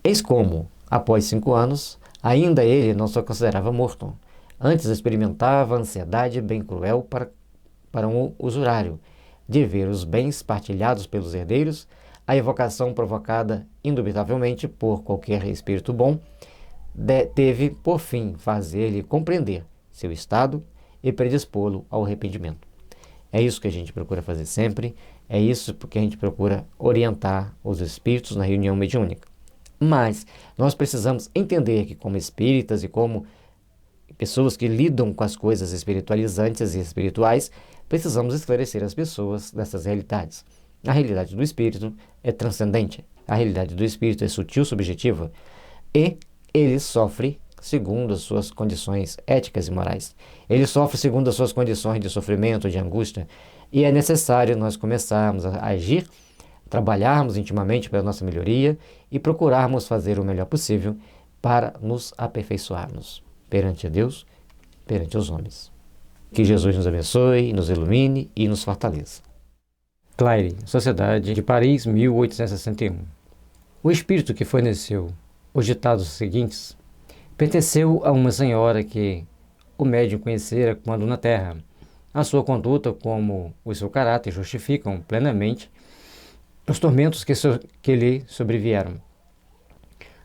Eis como, após 5 anos, ainda ele não se considerava morto. Antes experimentava a ansiedade bem cruel para um usurário, de ver os bens partilhados pelos herdeiros, a evocação provocada indubitavelmente por qualquer espírito bom, teve por fim fazer-lhe compreender seu estado e predispô-lo ao arrependimento. É isso que a gente procura fazer sempre, é isso porque a gente procura orientar os espíritos na reunião mediúnica. Mas nós precisamos entender que, como espíritas e como pessoas que lidam com as coisas espiritualizantes e espirituais, precisamos esclarecer as pessoas dessas realidades. A realidade do espírito é transcendente, a realidade do espírito é sutil, subjetiva, e ele sofre segundo as suas condições éticas e morais. Ele sofre segundo as suas condições de sofrimento, de angústia, e é necessário nós começarmos a agir, trabalharmos intimamente pela nossa melhoria e procurarmos fazer o melhor possível para nos aperfeiçoarmos perante a Deus, perante os homens. Que Jesus nos abençoe, nos ilumine e nos fortaleça. Claire, Sociedade de Paris, 1861. O espírito que forneceu os ditados seguintes pertenceu a uma senhora que o médium conhecera quando na Terra. A sua conduta como o seu caráter justificam plenamente os tormentos que lhe sobrevieram.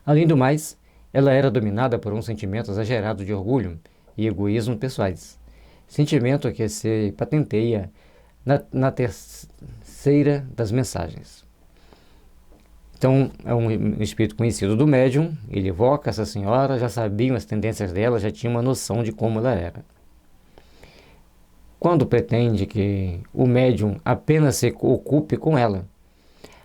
Além do mais, ela era dominada por um sentimento exagerado de orgulho e egoísmo pessoais, sentimento que se patenteia na terceira das mensagens. Então, é um espírito conhecido do médium, ele evoca essa senhora, já sabiam as tendências dela, já tinha uma noção de como ela era. Quando pretende que o médium apenas se ocupe com ela,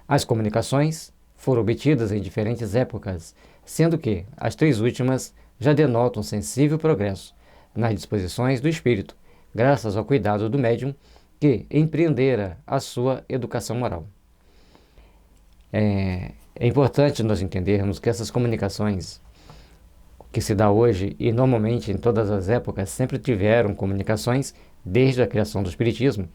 as comunicações foram obtidas em diferentes épocas, sendo que as 3 últimas já denotam sensível progresso nas disposições do espírito, graças ao cuidado do médium que empreendera a sua educação moral. É importante nós entendermos que essas comunicações que se dá hoje e normalmente em todas as épocas sempre tiveram comunicações desde a criação do espiritismo,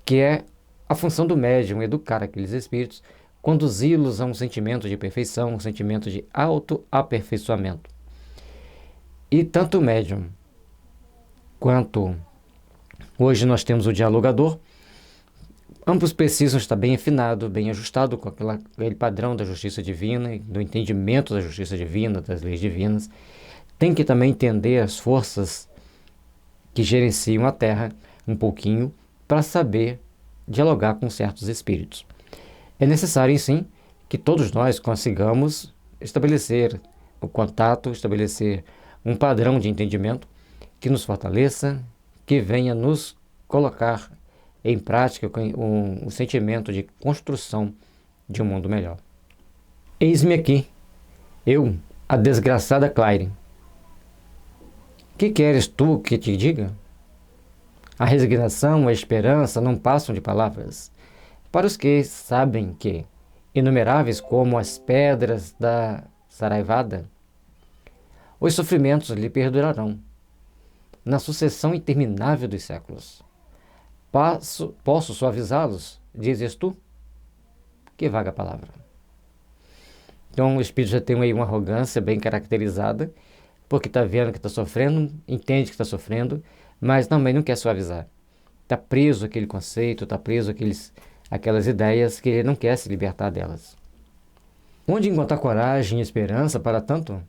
que é a função do médium educar aqueles espíritos, conduzi-los a um sentimento de perfeição, um sentimento de autoaperfeiçoamento. E tanto o médium quanto hoje nós temos o dialogador, ambos precisam estar bem afinado, bem ajustado com aquele padrão da justiça divina, do entendimento da justiça divina, das leis divinas. Tem que também entender as forças que gerenciam a Terra um pouquinho para saber dialogar com certos espíritos. É necessário, sim, que todos nós consigamos estabelecer o contato, estabelecer um padrão de entendimento que nos fortaleça, que venha nos colocar em prática um sentimento de construção de um mundo melhor. Eis-me aqui, eu, a desgraçada Claire. Que queres tu que te diga? A resignação, a esperança não passam de palavras. Para os que sabem que, inumeráveis como as pedras da saraivada, os sofrimentos lhe perdurarão. na sucessão interminável dos séculos. Posso suavizá-los, dizes tu? Que vaga palavra. Então o espírito já tem aí uma arrogância bem caracterizada, porque está vendo que está sofrendo, entende que está sofrendo, mas também não quer suavizar. Está preso àquele conceito, está preso àquelas ideias que ele não quer se libertar delas. Onde encontrar coragem e esperança para tanto?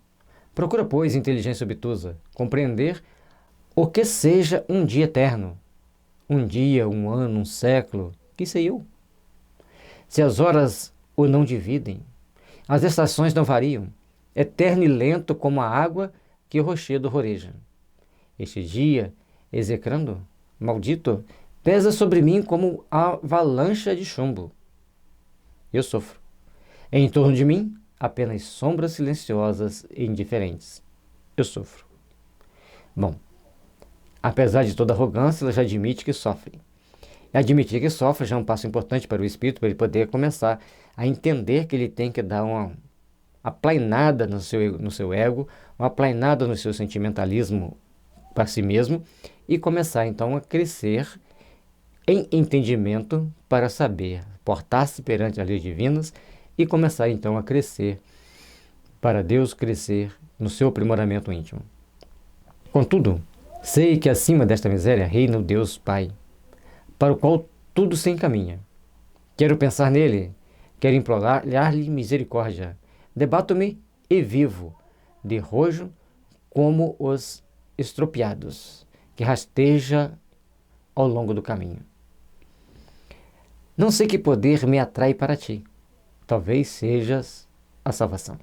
Procura, pois, inteligência obtusa, compreender o que seja um dia eterno. Um dia, um ano, um século, que sei eu? Se as horas o não dividem, as estações não variam, eterno e lento como a água que o rochedo roreja. Este dia, execrando, maldito, pesa sobre mim como avalanche de chumbo. Eu sofro. Em torno de mim, apenas sombras silenciosas e indiferentes. Eu sofro. Bom, apesar de toda arrogância, ela já admite que sofre. E admitir que sofre já é um passo importante para o espírito, para ele poder começar a entender que ele tem que dar uma aplainada no seu ego, uma aplainada no seu sentimentalismo para si mesmo e começar então a crescer em entendimento para saber portar-se perante as leis divinas e começar então a crescer para Deus, crescer no seu aprimoramento íntimo. Contudo, sei que acima desta miséria reina o Deus Pai, para o qual tudo se encaminha. Quero pensar nele, quero implorar-lhe misericórdia. Debato-me e vivo, de rojo como os estropiados, que rasteja ao longo do caminho. Não sei que poder me atrai para ti. Talvez sejas a salvação.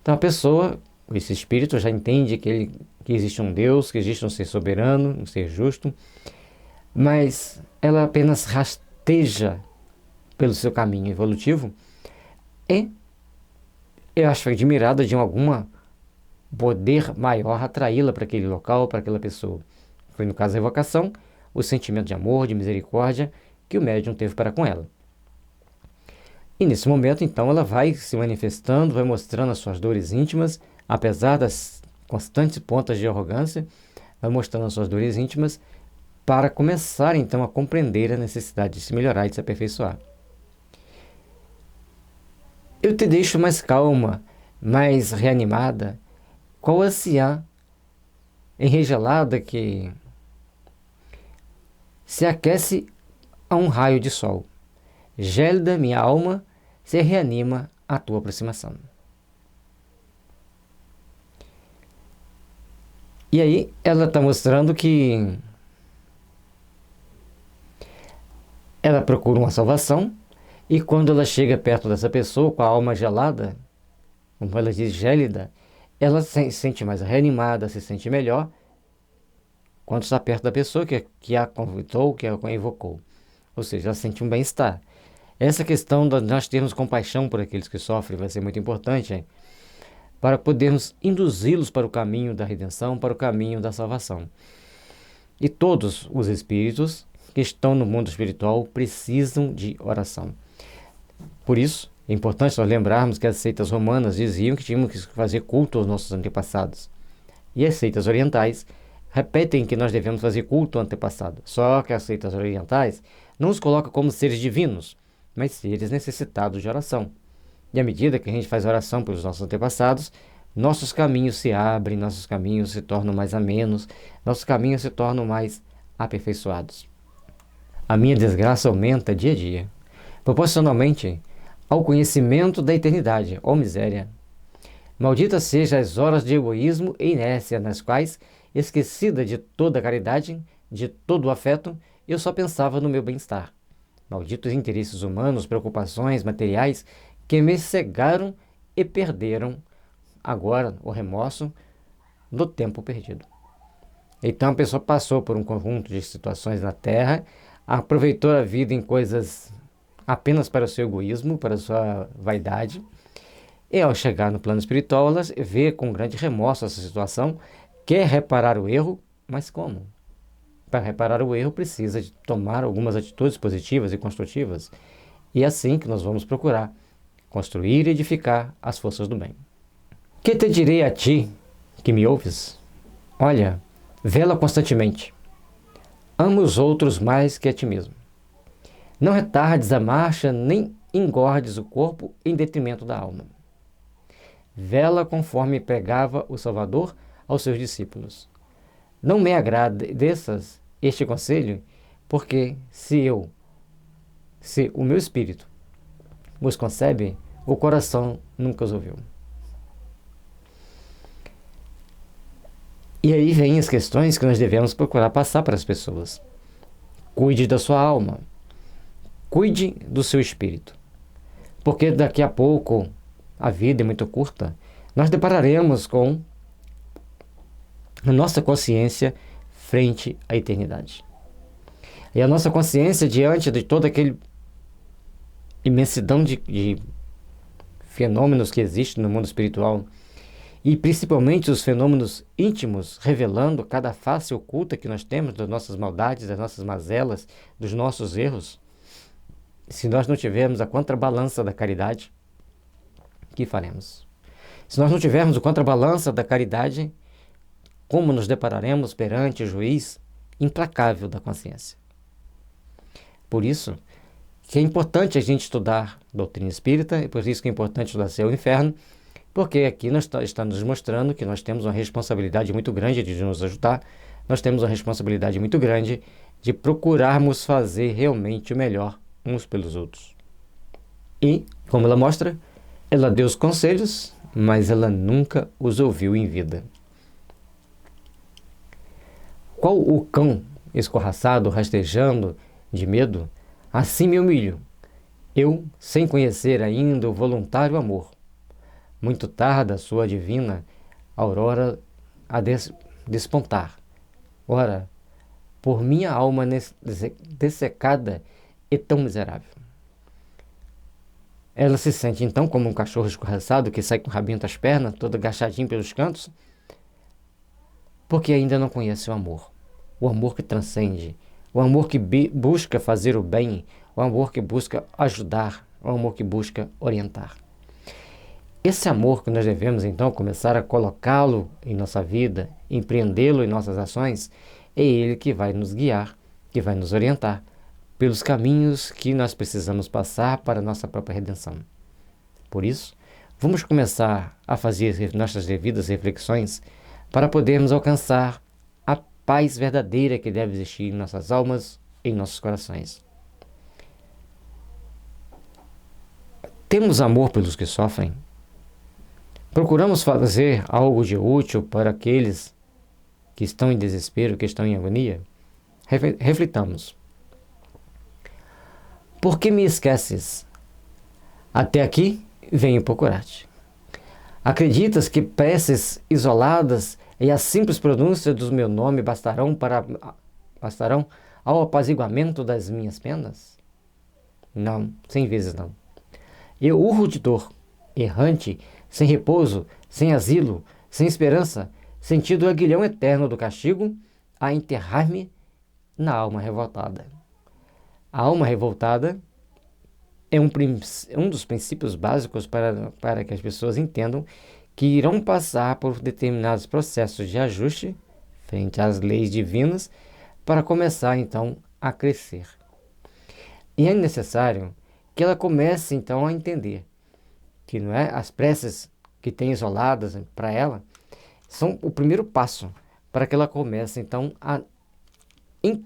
Então a pessoa, esse espírito, já entende que existe um Deus, que existe um ser soberano, um ser justo, mas ela apenas rasteja pelo seu caminho evolutivo e eu acho admirada de algum poder maior atraí-la para aquele local, para aquela pessoa. Foi no caso da evocação, o sentimento de amor, de misericórdia que o médium teve para com ela. E nesse momento, então, ela vai se manifestando, vai mostrando as suas dores íntimas, apesar das constantes pontas de arrogância, vai mostrando as suas dores íntimas para começar, então, a compreender a necessidade de se melhorar e de se aperfeiçoar. Eu te deixo mais calma, mais reanimada, qual a anciã enregelada que se aquece a um raio de sol. Gélida minha alma se reanima à tua aproximação. E aí ela está mostrando que ela procura uma salvação e quando ela chega perto dessa pessoa com a alma gelada, como ela diz, gélida, ela se sente mais reanimada, se sente melhor quando está perto da pessoa que a convidou, que a invocou. Ou seja, ela sente um bem-estar. Essa questão de nós termos compaixão por aqueles que sofrem vai ser muito importante, para podermos induzi-los para o caminho da redenção, para o caminho da salvação. E todos os espíritos que estão no mundo espiritual precisam de oração. Por isso, é importante nós lembrarmos que as seitas romanas diziam que tínhamos que fazer culto aos nossos antepassados. E as seitas orientais repetem que nós devemos fazer culto ao antepassado. Só que as seitas orientais não os colocam como seres divinos, mas seres necessitados de oração. E à medida que a gente faz oração pelos nossos antepassados, nossos caminhos se abrem, nossos caminhos se tornam mais amenos, nossos caminhos se tornam mais aperfeiçoados. A minha desgraça aumenta dia a dia, proporcionalmente ao conhecimento da eternidade, ó miséria. Malditas sejam as horas de egoísmo e inércia nas quais, esquecida de toda a caridade, de todo o afeto, eu só pensava no meu bem-estar. Malditos interesses humanos, preocupações materiais que me cegaram e perderam agora o remorso do tempo perdido. Então a pessoa passou por um conjunto de situações na Terra, aproveitou a vida em coisas apenas para o seu egoísmo, para a sua vaidade, e ao chegar no plano espiritual ela vê com grande remorso essa situação, quer reparar o erro, mas como? Para reparar o erro precisa de tomar algumas atitudes positivas e construtivas, e é assim que nós vamos procurar construir e edificar as forças do bem. Que te direi a ti, que me ouves? Olha, vela constantemente. Ama os outros mais que a ti mesmo. Não retardes a marcha, nem engordes o corpo em detrimento da alma. Vela conforme pregava o Salvador aos seus discípulos. Não me agradeças este conselho, porque se o meu espírito os concebe, o coração nunca os ouviu. E aí vem as questões que nós devemos procurar passar para as pessoas. Cuide da sua alma. Cuide do seu espírito. Porque daqui a pouco, a vida é muito curta, nós depararemos com a nossa consciência frente à eternidade. E a nossa consciência diante de toda aquela imensidão de fenômenos que existem no mundo espiritual, e principalmente os fenômenos íntimos, revelando cada face oculta que nós temos das nossas maldades, das nossas mazelas, dos nossos erros. Se nós não tivermos a contrabalança da caridade, o que faremos? Se nós não tivermos a contrabalança da caridade, como nos depararemos perante o juiz implacável da consciência? Por isso que é importante a gente estudar doutrina espírita, e por isso que é importante estudar Céu e Inferno, porque aqui está nos mostrando que nós temos uma responsabilidade muito grande de nos ajudar, nós temos uma responsabilidade muito grande de procurarmos fazer realmente o melhor uns pelos outros. E, como ela mostra, ela deu os conselhos, mas ela nunca os ouviu em vida. Qual o cão escorraçado, rastejando de medo, assim me humilho, eu, sem conhecer ainda o voluntário amor. Muito tarda a sua divina aurora a despontar. Ora, por minha alma dessecada e tão miserável. Ela se sente então como um cachorro escorraçado que sai com o rabinho das pernas, todo agachadinho pelos cantos, porque ainda não conhece o amor que transcende, o amor que busca fazer o bem, o amor que busca ajudar, o amor que busca orientar. Esse amor que nós devemos então começar a colocá-lo em nossa vida, empreendê-lo em nossas ações, é ele que vai nos guiar, que vai nos orientar pelos caminhos que nós precisamos passar para a nossa própria redenção. Por isso, vamos começar a fazer nossas devidas reflexões para podermos alcançar a paz verdadeira que deve existir em nossas almas, em nossos corações. Temos amor pelos que sofrem? Procuramos fazer algo de útil para aqueles que estão em desespero, que estão em agonia? Reflitamos. Por que me esqueces? Até aqui venho procurar-te. Acreditas que preces isoladas e a simples pronúncia do meu nome bastarão ao apaziguamento das minhas penas? Não, 100 vezes não. Eu urro de dor, errante, sem repouso, sem asilo, sem esperança, sentindo o aguilhão eterno do castigo, a enterrar-me na alma revoltada. A alma revoltada é um dos princípios básicos para que as pessoas entendam que irão passar por determinados processos de ajuste frente às leis divinas para começar então a crescer. E é necessário que ela comece então a entender que não é as preces que tem isoladas para ela são o primeiro passo para que ela comece então a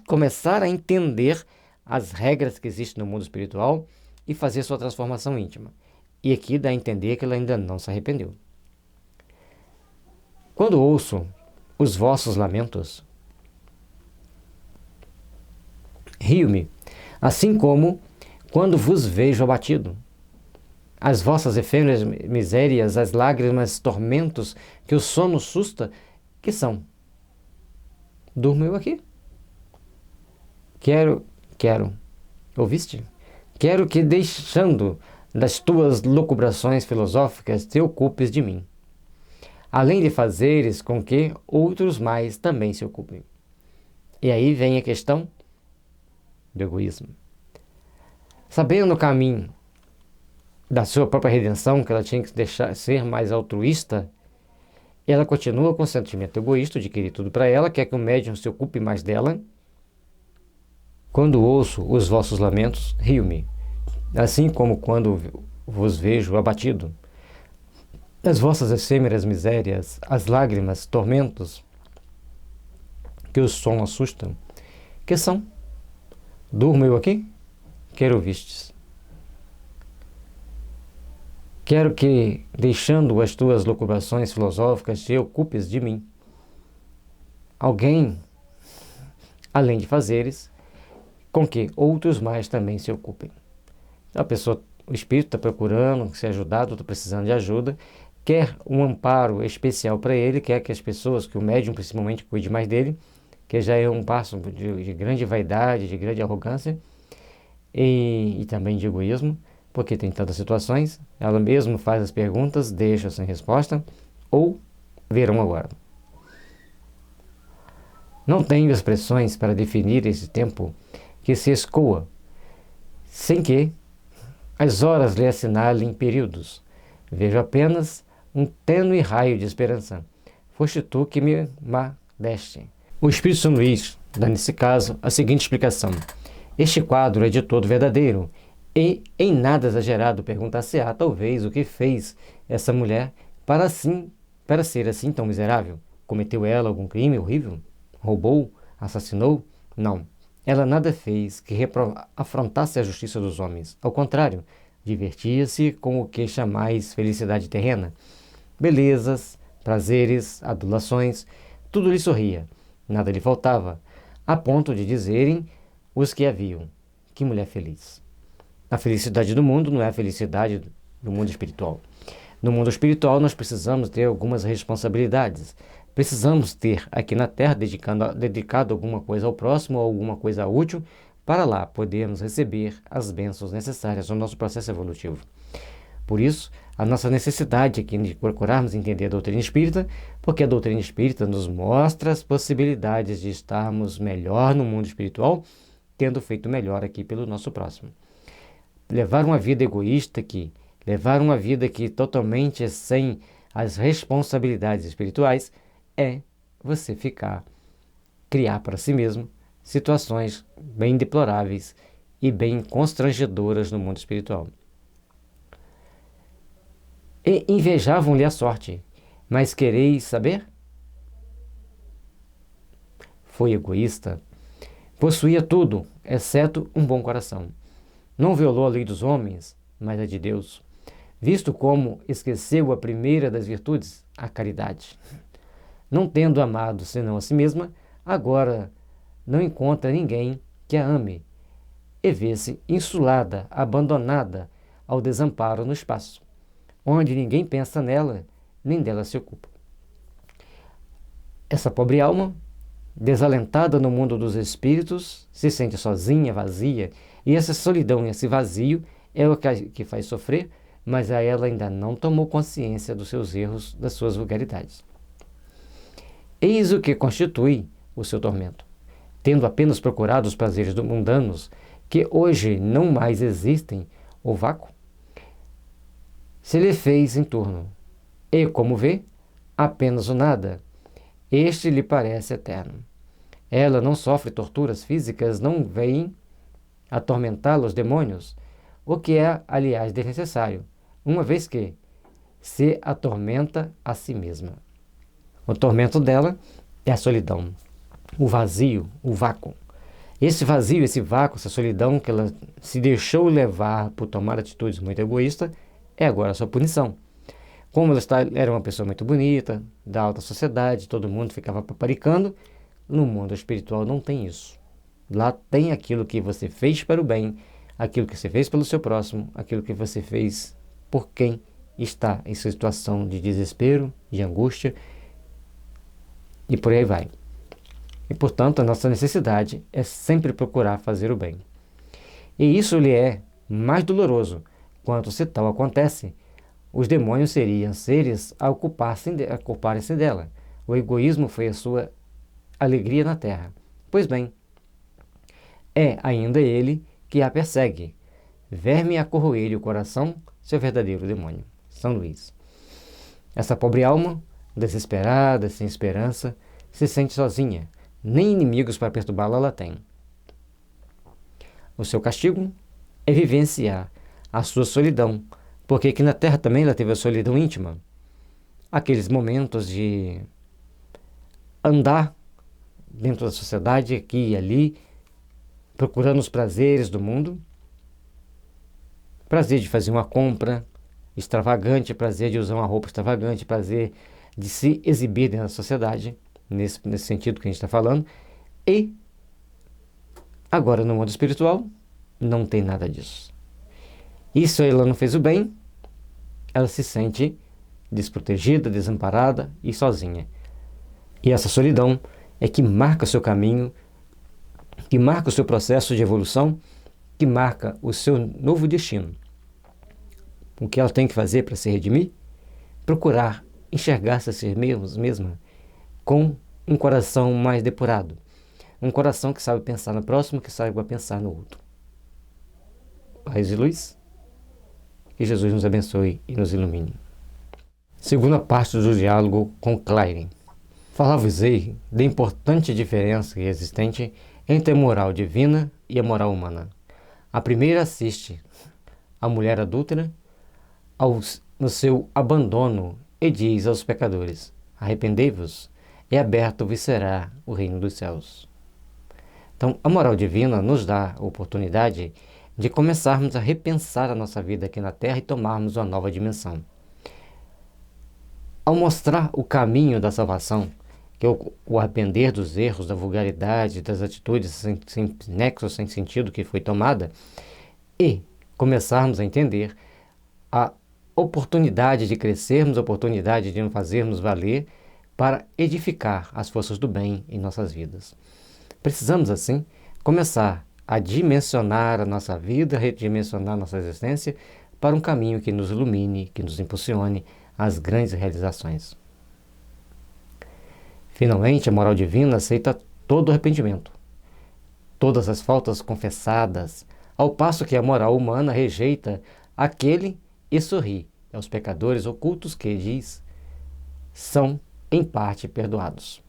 começar a entender as regras que existem no mundo espiritual e fazer sua transformação íntima. E aqui dá a entender que ela ainda não se arrependeu. Quando ouço os vossos lamentos, rio-me, assim como quando vos vejo abatido. As vossas efêmeras misérias, as lágrimas, tormentos que o sono susta, que são? Durmo eu aqui? Quero, ouviste? Quero que, deixando das tuas lucubrações filosóficas, te ocupes de mim, além de fazeres com que outros mais também se ocupem. E aí vem a questão do egoísmo. Sabendo o caminho da sua própria redenção, que ela tinha que deixar ser mais altruísta, Ela continua com o sentimento egoísta de querer tudo para ela, quer que o médium se ocupe mais dela. Quando ouço os vossos lamentos, rio-me, assim como quando vos vejo abatido. As vossas efêmeras misérias, as lágrimas, tormentos, que o som assustam, que são? Durmo eu aqui? Quero ouvistes. Quero que, deixando as tuas locubrações filosóficas, te ocupes de mim. Alguém, além de fazeres, com que outros mais também se ocupem. A pessoa, o espírito está procurando ser ajudado, está precisando de ajuda, quer um amparo especial para ele, quer que as pessoas, que o médium principalmente cuide mais dele, que já é um passo de grande vaidade, de grande arrogância e também de egoísmo, porque tem tantas situações, ela mesma faz as perguntas, deixa sem resposta, ou verão agora. Não tenho expressões para definir esse tempo que se escoa, sem que as horas lhe assinalem períodos. Vejo apenas um tênue raio de esperança. Foste tu que me deste. O Espírito São Luís dá, nesse caso, a seguinte explicação. Este quadro é de todo verdadeiro e em nada exagerado. Perguntar-se-á, talvez, o que fez essa mulher para ser assim tão miserável. Cometeu ela algum crime horrível? Roubou? Assassinou? Não. Ela nada fez que afrontasse a justiça dos homens. Ao contrário, divertia-se com o que chamais felicidade terrena. Belezas, prazeres, adulações, tudo lhe sorria, nada lhe faltava, a ponto de dizerem os que a viam: que mulher feliz. A felicidade do mundo não é a felicidade do mundo espiritual. No mundo espiritual nós precisamos ter algumas responsabilidades. Precisamos ter aqui na Terra dedicado alguma coisa ao próximo, ou alguma coisa útil, para lá podermos receber as bênçãos necessárias no nosso processo evolutivo. Por isso, a nossa necessidade aqui de procurarmos entender a doutrina espírita, porque a doutrina espírita nos mostra as possibilidades de estarmos melhor no mundo espiritual, tendo feito melhor aqui pelo nosso próximo. Levar uma vida egoísta aqui, levar uma vida aqui totalmente sem as responsabilidades espirituais, é você criar para si mesmo situações bem deploráveis e bem constrangedoras no mundo espiritual. E invejavam-lhe a sorte, mas quereis saber? Foi egoísta, possuía tudo, exceto um bom coração. Não violou a lei dos homens, mas a de Deus, visto como esqueceu a primeira das virtudes, a caridade. Não tendo amado senão a si mesma, agora não encontra ninguém que a ame, e vê-se insulada, abandonada ao desamparo no espaço, onde ninguém pensa nela, nem dela se ocupa. Essa pobre alma, desalentada no mundo dos espíritos, se sente sozinha, vazia, e essa solidão e esse vazio é o que faz sofrer, mas a ela ainda não tomou consciência dos seus erros, das suas vulgaridades. Eis o que constitui o seu tormento. Tendo apenas procurado os prazeres mundanos, que hoje não mais existem, o vácuo se lhe fez em torno, e, como vê, apenas o nada. Este lhe parece eterno. Ela não sofre torturas físicas, não vem atormentá-la os demônios, o que é, aliás, desnecessário, uma vez que se atormenta a si mesma. O tormento dela é a solidão, o vazio, o vácuo. Esse vazio, esse vácuo, essa solidão que ela se deixou levar por tomar atitudes muito egoístas, é agora a sua punição. Como ela era uma pessoa muito bonita, da alta sociedade, todo mundo ficava paparicando, no mundo espiritual não tem isso. Lá tem aquilo que você fez para o bem, aquilo que você fez pelo seu próximo, aquilo que você fez por quem está em situação de desespero, de angústia, e por aí vai. E, portanto, a nossa necessidade é sempre procurar fazer o bem. E isso lhe é mais doloroso quanto, se tal acontece, os demônios seriam seres a ocuparem-se dela. O egoísmo foi a sua alegria na terra. Pois bem, é ainda ele que a persegue. Verme a corroer-lhe o coração, seu verdadeiro demônio. São Luís. Essa pobre alma desesperada, sem esperança, se sente sozinha. Nem inimigos para perturbá-la ela tem. O seu castigo é vivenciar a sua solidão, porque aqui na Terra também ela teve a solidão íntima. Aqueles momentos de andar dentro da sociedade, aqui e ali, procurando os prazeres do mundo. Prazer de fazer uma compra extravagante, prazer de usar uma roupa extravagante, prazer de se exibir dentro da sociedade, nesse sentido que a gente está falando. E agora no mundo espiritual não tem nada disso. Isso ela não fez o bem, ela se sente desprotegida, desamparada e sozinha. E essa solidão é que marca o seu caminho, que marca o seu processo de evolução, que marca o seu novo destino. O que ela tem que fazer para se redimir? Procurar enxergar-se a si mesma com um coração mais depurado. Um coração que sabe pensar no próximo, que saiba pensar no outro. Paz e luz. Que Jesus nos abençoe e nos ilumine. Segunda parte do diálogo com Claire. Falar-vos-ei da importante diferença existente entre a moral divina e a moral humana. A primeira assiste a mulher adúltera no seu abandono e diz aos pecadores: arrependei-vos, e aberto vos será o reino dos céus. Então, a moral divina nos dá a oportunidade de começarmos a repensar a nossa vida aqui na Terra e tomarmos uma nova dimensão. Ao mostrar o caminho da salvação, que é o arrepender dos erros, da vulgaridade, das atitudes sem nexo, sem sentido que foi tomada, e começarmos a entender a oportunidade de crescermos, a oportunidade de nos fazermos valer para edificar as forças do bem em nossas vidas. Precisamos, assim, começar a dimensionar a nossa vida, redimensionar a nossa existência para um caminho que nos ilumine, que nos impulsione às grandes realizações. Finalmente, a moral divina aceita todo arrependimento, todas as faltas confessadas, ao passo que a moral humana rejeita aquele e sorri aos pecadores ocultos que, diz, são em parte perdoados.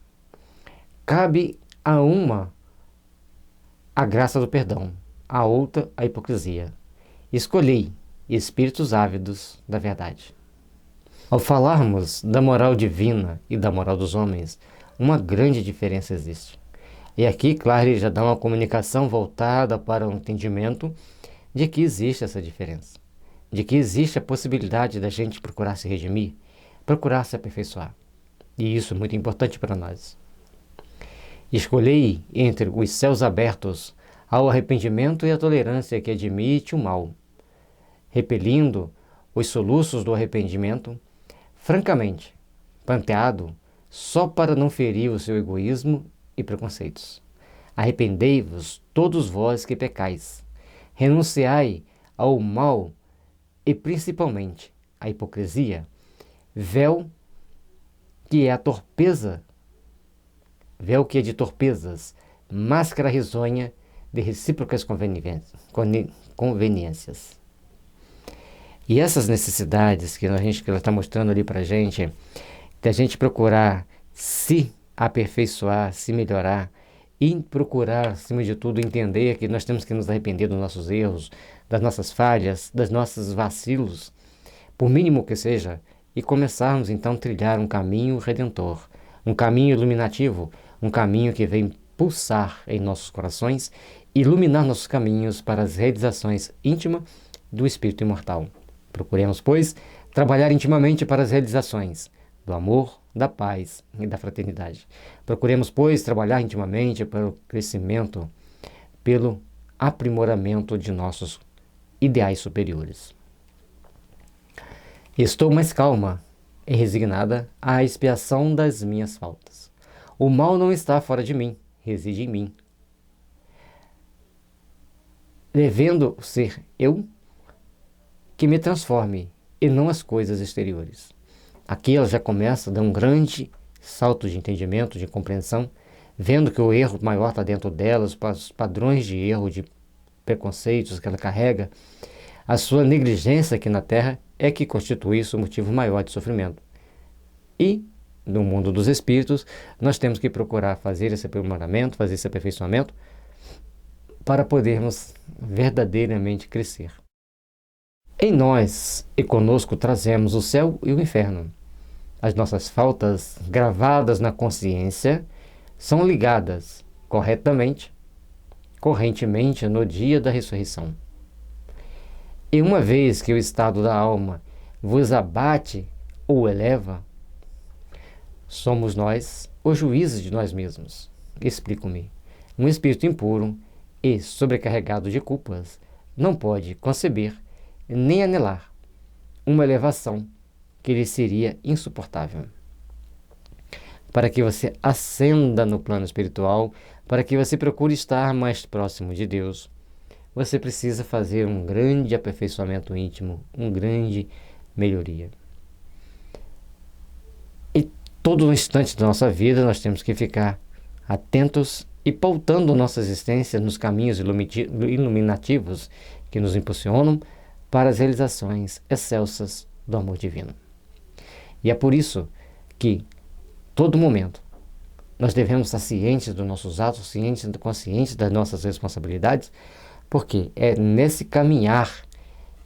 Cabe a uma a graça do perdão, a outra a hipocrisia. Escolhei espíritos ávidos da verdade. Ao falarmos da moral divina e da moral dos homens, uma grande diferença existe. E aqui, Claire já dá uma comunicação voltada para o entendimento de que existe essa diferença, de que existe a possibilidade da gente procurar se redimir, procurar se aperfeiçoar. E isso é muito importante para nós. Escolhei entre os céus abertos ao arrependimento e à tolerância que admite o mal, repelindo os soluços do arrependimento, francamente, planteado só para não ferir o seu egoísmo e preconceitos. Arrependei-vos, todos vós que pecais, renunciai ao mal e principalmente à hipocrisia, véu que é a torpeza, véu que é de torpezas, máscara risonha de recíprocas conveniências. E essas necessidades que ela está mostrando ali para a gente, da gente procurar se aperfeiçoar, se melhorar e procurar, acima de tudo, entender que nós temos que nos arrepender dos nossos erros, das nossas falhas, dos nossos vacilos, por mínimo que seja, e começarmos então a trilhar um caminho redentor, um caminho iluminativo, um caminho que vem pulsar em nossos corações, iluminar nossos caminhos para as realizações íntimas do Espírito Imortal. Procuremos, pois, trabalhar intimamente para as realizações do amor, da paz e da fraternidade. Procuremos, pois, trabalhar intimamente para o crescimento, pelo aprimoramento de nossos ideais superiores. Estou mais calma e resignada à expiação das minhas faltas. O mal não está fora de mim, reside em mim. Devendo ser eu que me transforme e não as coisas exteriores. Aqui ela já começa a dar um grande salto de entendimento, de compreensão, vendo que o erro maior está dentro delas, os padrões de erro, de preconceitos que ela carrega, a sua negligência aqui na Terra é que constitui isso o motivo maior de sofrimento. E no mundo dos espíritos, nós temos que procurar fazer esse aprimoramento, fazer esse aperfeiçoamento, para podermos verdadeiramente crescer. Em nós e conosco trazemos o céu e o inferno. As nossas faltas gravadas na consciência são ligadas correntemente no dia da ressurreição. E uma vez que o estado da alma vos abate ou eleva, somos nós os juízes de nós mesmos. Explico-me. Um espírito impuro e sobrecarregado de culpas não pode conceber nem anelar uma elevação que lhe seria insuportável. Para que você ascenda no plano espiritual, para que você procure estar mais próximo de Deus, você precisa fazer um grande aperfeiçoamento íntimo, uma grande melhoria. E todo instante da nossa vida nós temos que ficar atentos e pautando nossa existência nos caminhos iluminativos que nos impulsionam para as realizações excelsas do amor divino. E é por isso que, todo momento, nós devemos estar cientes dos nossos atos, conscientes das nossas responsabilidades, porque é nesse caminhar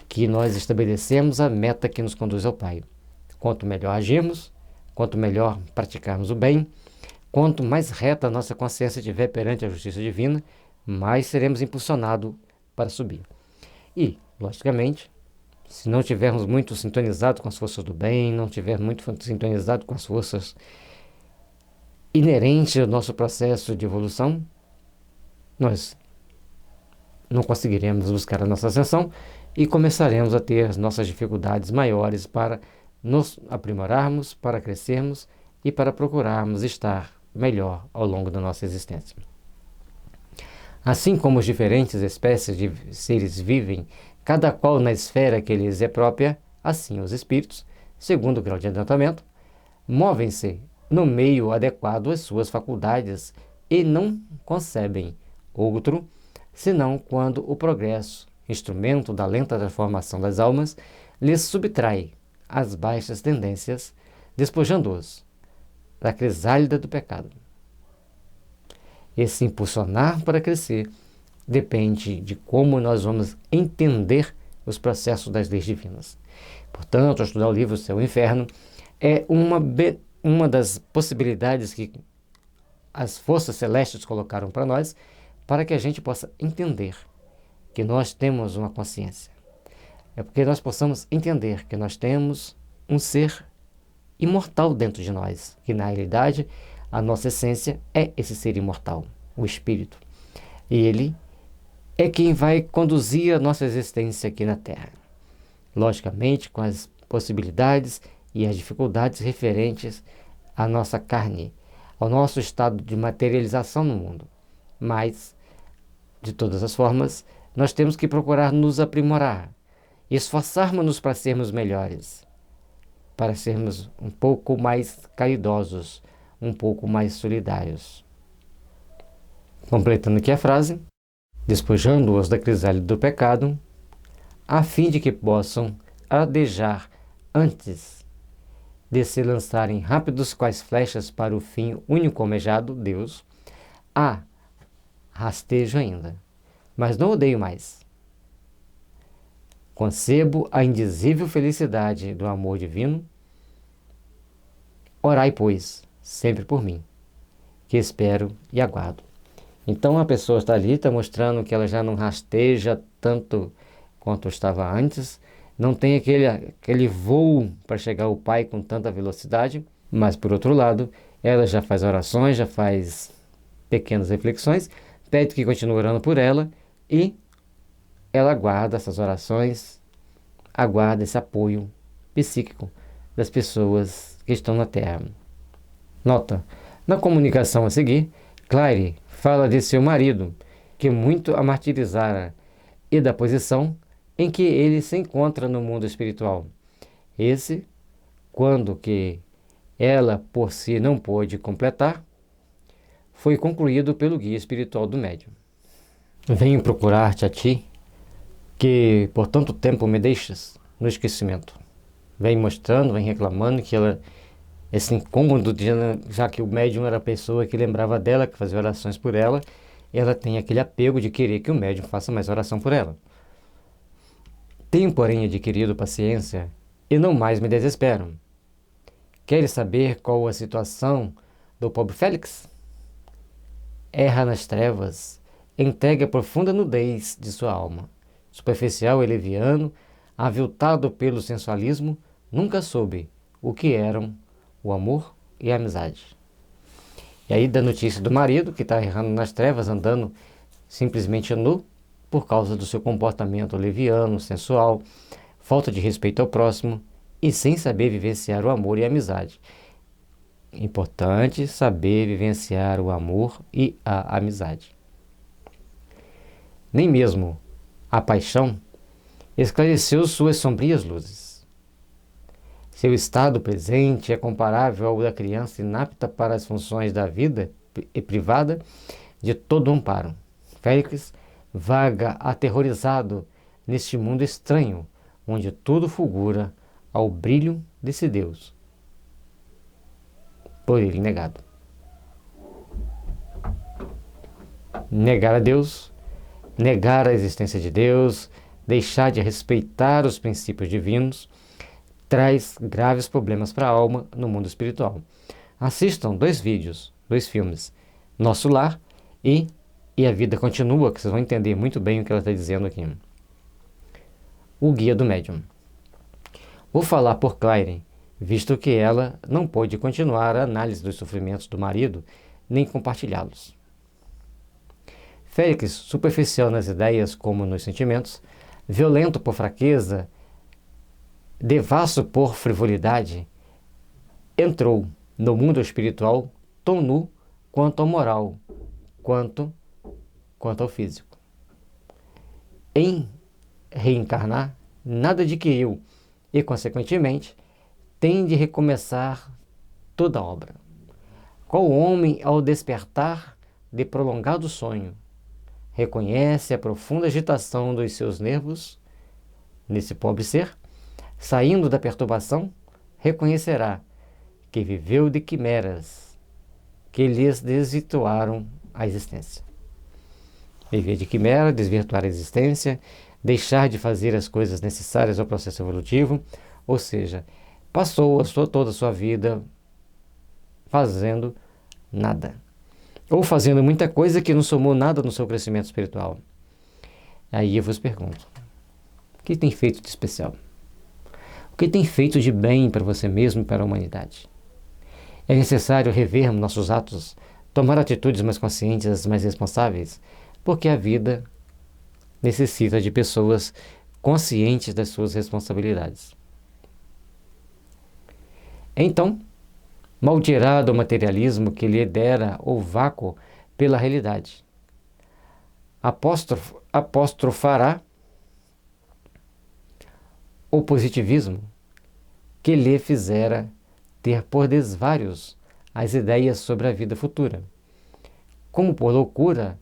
que nós estabelecemos a meta que nos conduz ao Pai. Quanto melhor agirmos, quanto melhor praticarmos o bem, quanto mais reta a nossa consciência estiver perante a justiça divina, mais seremos impulsionados para subir. E, logicamente, se não estivermos muito sintonizados com as forças do bem, não estivermos muito sintonizados com as forças inerentes ao nosso processo de evolução, nós não conseguiremos buscar a nossa ascensão e começaremos a ter as nossas dificuldades maiores para nos aprimorarmos, para crescermos e para procurarmos estar melhor ao longo da nossa existência. Assim como as diferentes espécies de seres vivem, cada qual na esfera que lhes é própria, assim os espíritos, segundo o grau de adiantamento, movem-se no meio adequado às suas faculdades e não concebem outro, senão quando o progresso, instrumento da lenta transformação das almas, lhes subtrai as baixas tendências, despojando-os da crisálida do pecado. Esse impulsionar para crescer depende de como nós vamos entender os processos das leis divinas. Portanto, estudar o livro Céu e Inferno é uma das possibilidades que as forças celestes colocaram para nós, para que a gente possa entender que nós temos uma consciência. É porque nós possamos entender que nós temos um ser imortal dentro de nós, que na realidade a nossa essência é esse ser imortal, o Espírito. E ele é quem vai conduzir a nossa existência aqui na Terra. Logicamente, com as possibilidades e as dificuldades referentes à nossa carne, ao nosso estado de materialização no mundo. Mas, de todas as formas, nós temos que procurar nos aprimorar, esforçarmos-nos para sermos melhores, para sermos um pouco mais caridosos, um pouco mais solidários. Completando aqui a frase, despojando-os da crisálida do pecado, a fim de que possam adejar antes de se lançarem rápidos quais flechas para o fim único almejado, Deus, rastejo ainda, mas não odeio mais. Concebo a indizível felicidade do amor divino. Orai, pois, sempre por mim, que espero e aguardo. Então a pessoa está ali, está mostrando que ela já não rasteja tanto quanto estava antes, não tem aquele voo para chegar ao Pai com tanta velocidade, mas por outro lado, ela já faz orações, já faz pequenas reflexões, pede que continue orando por ela e ela aguarda essas orações, aguarda esse apoio psíquico das pessoas que estão na Terra. Nota: na comunicação a seguir, Claire fala de seu marido, que muito a martirizara, e da posição em que ele se encontra no mundo espiritual. Esse, quando que ela por si não pôde completar, foi concluído pelo guia espiritual do médium. Venho procurar-te a ti, que por tanto tempo me deixas no esquecimento. Vem mostrando, vem reclamando que ela esse incômodo, já que o médium era a pessoa que lembrava dela, que fazia orações por ela, ela tem aquele apego de querer que o médium faça mais oração por ela. Tenho, porém, adquirido paciência e não mais me desespero. Queres saber qual a situação do pobre Félix? Erra nas trevas, entregue a profunda nudez de sua alma. Superficial e leviano, aviltado pelo sensualismo, nunca soube o que eram o amor e a amizade. E aí dá notícia do marido que está errando nas trevas, andando simplesmente nu, por causa do seu comportamento leviano, sensual, falta de respeito ao próximo e sem saber vivenciar o amor e a amizade. Importante saber vivenciar o amor e a amizade. Nem mesmo a paixão esclareceu suas sombrias luzes. Seu estado presente é comparável ao da criança inapta para as funções da vida e privada de todo amparo. Félix vaga aterrorizado neste mundo estranho, onde tudo fulgura ao brilho desse Deus, por ele negado. Negar a Deus, negar a existência de Deus, deixar de respeitar os princípios divinos, traz graves problemas para a alma no mundo espiritual. Assistam 2 vídeos, 2 filmes, Nosso Lar e a Vida Continua, que vocês vão entender muito bem o que ela está dizendo aqui. O Guia do Médium. Vou falar por Claire, visto que ela não pôde continuar a análise dos sofrimentos do marido, nem compartilhá-los. Félix, superficial nas ideias como nos sentimentos, violento por fraqueza, devasso por frivolidade, entrou no mundo espiritual tão nu quanto ao moral, quanto ao físico. Em reencarnar, nada adquiriu e, consequentemente, tem de recomeçar toda a obra. Qual homem, ao despertar de prolongado sonho, reconhece a profunda agitação dos seus nervos, nesse pobre ser, saindo da perturbação, reconhecerá que viveu de quimeras que lhes desvirtuaram a existência. Viver de quimera, desvirtuar a existência, deixar de fazer as coisas necessárias ao processo evolutivo, ou seja, passou toda a sua vida fazendo nada. Ou fazendo muita coisa que não somou nada no seu crescimento espiritual. Aí eu vos pergunto, o que tem feito de especial? O que tem feito de bem para você mesmo e para a humanidade? É necessário revermos nossos atos, tomar atitudes mais conscientes, mais responsáveis, porque a vida necessita de pessoas conscientes das suas responsabilidades. Então, maldirá do materialismo que lhe dera o vácuo pela realidade. Apostrofará o positivismo que lhe fizera ter por desvários as ideias sobre a vida futura, como por loucura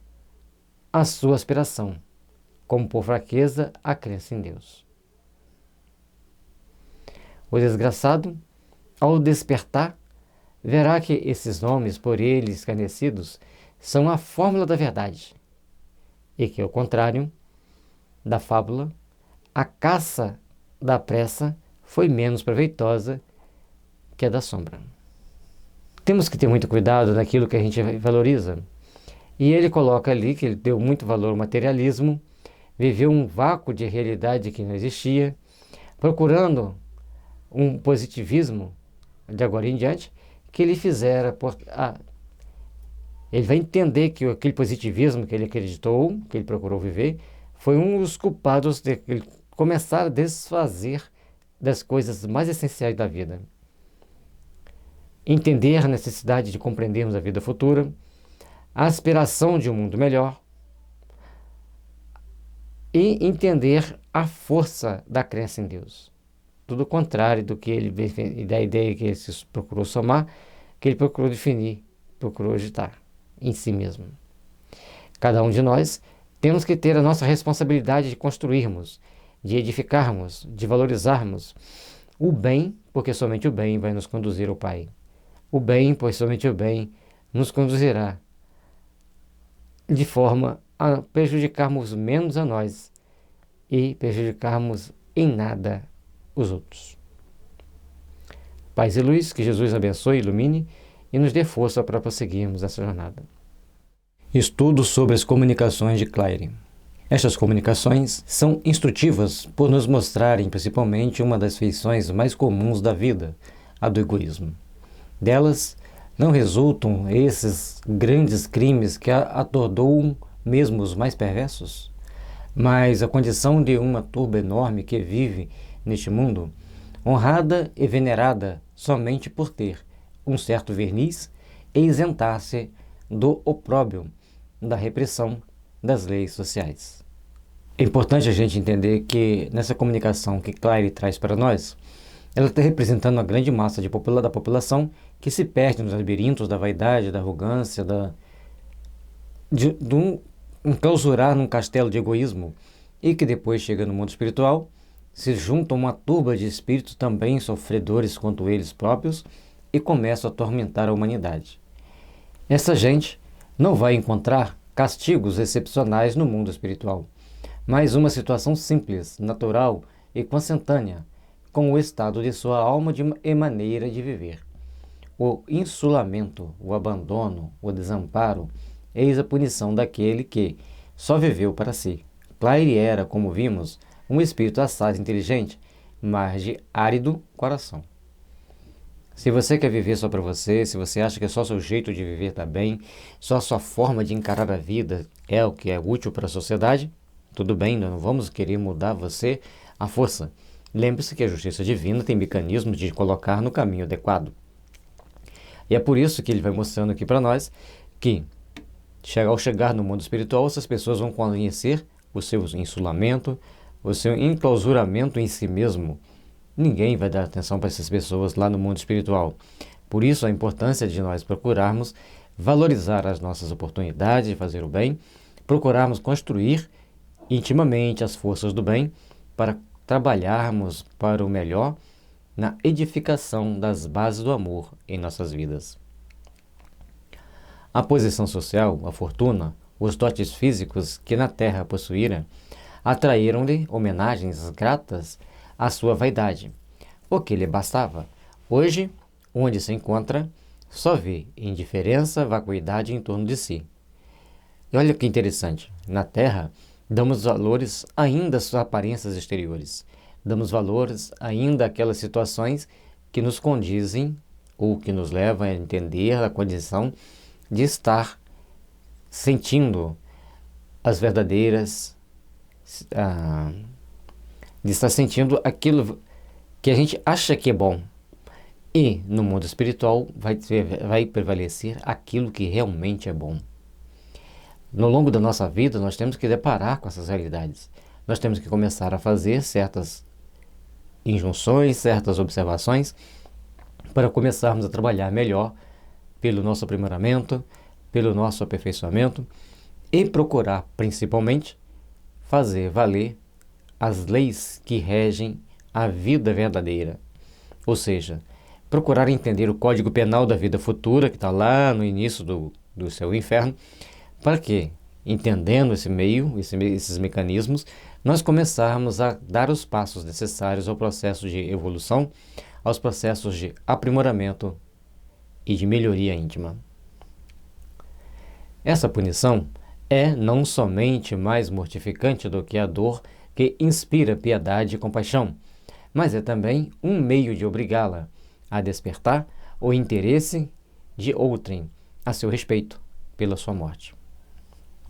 a sua aspiração, como por fraqueza a crença em Deus. O desgraçado, ao despertar, verá que esses nomes por ele escarnecidos são a fórmula da verdade, e que, ao contrário da fábula, a caça da pressa foi menos proveitosa que a da sombra. Temos que ter muito cuidado naquilo que a gente valoriza. E ele coloca ali que ele deu muito valor ao materialismo, viveu um vácuo de realidade que não existia, procurando um positivismo de agora em diante, que ele fizera. Ele vai entender que aquele positivismo que ele acreditou, que ele procurou viver, foi um dos culpados de ele começar a desfazer das coisas mais essenciais da vida. Entender a necessidade de compreendermos a vida futura, a aspiração de um mundo melhor e entender a força da crença em Deus. Tudo o contrário do que ele, da ideia que ele procurou somar, que ele procurou definir, procurou agitar em si mesmo. Cada um de nós temos que ter a nossa responsabilidade de construirmos, de edificarmos, de valorizarmos o bem, porque somente o bem vai nos conduzir ao Pai. o bem, pois somente o bem nos conduzirá de forma a prejudicarmos menos a nós e prejudicarmos em nada os outros. Paz e luz, que Jesus abençoe, ilumine e nos dê força para prosseguirmos essa jornada. Estudo sobre as comunicações de Claire. Estas comunicações são instrutivas por nos mostrarem principalmente uma das feições mais comuns da vida, a do egoísmo. Delas não resultam esses grandes crimes que atordoam mesmo os mais perversos, mas a condição de uma turba enorme que vive neste mundo, honrada e venerada somente por ter um certo verniz e isentar-se do opróbrio, da repressão das leis sociais. É importante a gente entender que nessa comunicação que Claire traz para nós, ela está representando a grande massa da população que se perde nos labirintos da vaidade, da arrogância, de enclausurar num castelo de egoísmo e que depois chega no mundo espiritual, se juntam uma turba de espíritos também sofredores quanto eles próprios e começam a atormentar a humanidade. Essa gente não vai encontrar castigos excepcionais no mundo espiritual, mas uma situação simples, natural e consentânea com o estado de sua alma e maneira de viver. O insulamento, o abandono, o desamparo, eis a punição daquele que só viveu para si. Claire era, como vimos, um espírito assaz inteligente, mas de árido coração. Se você quer viver só para você, se você acha que é só seu jeito de viver está bem, só a sua forma de encarar a vida é o que é útil para a sociedade, tudo bem, nós não vamos querer mudar você à força. Lembre-se que a justiça divina tem mecanismos de colocar no caminho adequado. E é por isso que ele vai mostrando aqui para nós que, ao chegar no mundo espiritual, essas pessoas vão conhecer o seu insulamento, o seu enclausuramento em si mesmo. Ninguém vai dar atenção para essas pessoas lá no mundo espiritual. Por isso, a importância de nós procurarmos valorizar as nossas oportunidades de fazer o bem, procurarmos construir intimamente as forças do bem para trabalharmos para o melhor na edificação das bases do amor em nossas vidas. A posição social, a fortuna, os dotes físicos que na terra possuíra, atraíram-lhe homenagens gratas à sua vaidade, o que lhe bastava. Hoje, onde se encontra, só vê indiferença, vacuidade em torno de si. E olha que interessante, na terra, damos valores ainda às aparências exteriores, damos valores ainda àquelas situações que nos condizem ou que nos levam a entender a condição de estar sentindo as verdadeiras, de estar sentindo aquilo que a gente acha que é bom. E no mundo espiritual vai prevalecer aquilo que realmente é bom. No longo da nossa vida, nós temos que deparar com essas realidades. Nós temos que começar a fazer certas injunções, certas observações, para começarmos a trabalhar melhor pelo nosso aprimoramento, pelo nosso aperfeiçoamento e procurar, principalmente, fazer valer as leis que regem a vida verdadeira. Ou seja, procurar entender o Código Penal da vida futura, que está lá no início do céu e inferno, para que, entendendo esses mecanismos, nós começarmos a dar os passos necessários ao processo de evolução, aos processos de aprimoramento e de melhoria íntima. Essa punição é não somente mais mortificante do que a dor que inspira piedade e compaixão, mas é também um meio de obrigá-la a despertar o interesse de outrem a seu respeito pela sua morte.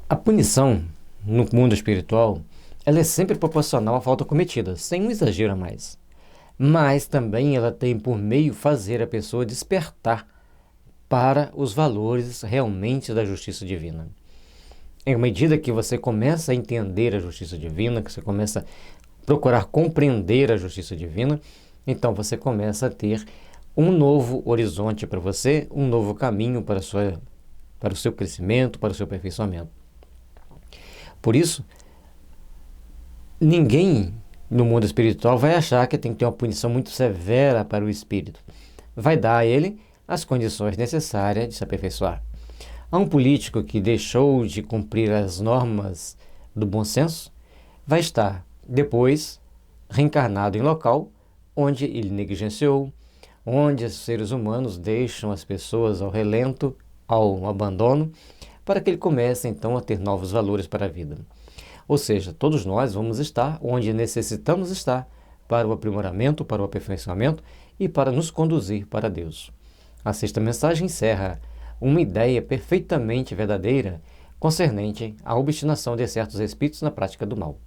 A punição no mundo espiritual, ela é sempre proporcional à falta cometida, sem um exagero a mais. Mas também ela tem por meio fazer a pessoa despertar para os valores realmente da justiça divina. Em medida que você começa a entender a justiça divina, que você começa a procurar compreender a justiça divina, então você começa a ter um novo horizonte para você, um novo caminho para o seu crescimento, para o seu aperfeiçoamento. Por isso, ninguém no mundo espiritual vai achar que tem que ter uma punição muito severa para o espírito. Vai dar a ele as condições necessárias de se aperfeiçoar. A um político que deixou de cumprir as normas do bom senso vai estar, depois, reencarnado em local onde ele negligenciou, onde os seres humanos deixam as pessoas ao relento, ao abandono, para que ele comece então a ter novos valores para a vida. Ou seja, todos nós vamos estar onde necessitamos estar para o aprimoramento, para o aperfeiçoamento e para nos conduzir para Deus. A sexta mensagem encerra uma ideia perfeitamente verdadeira concernente à obstinação de certos espíritos na prática do mal.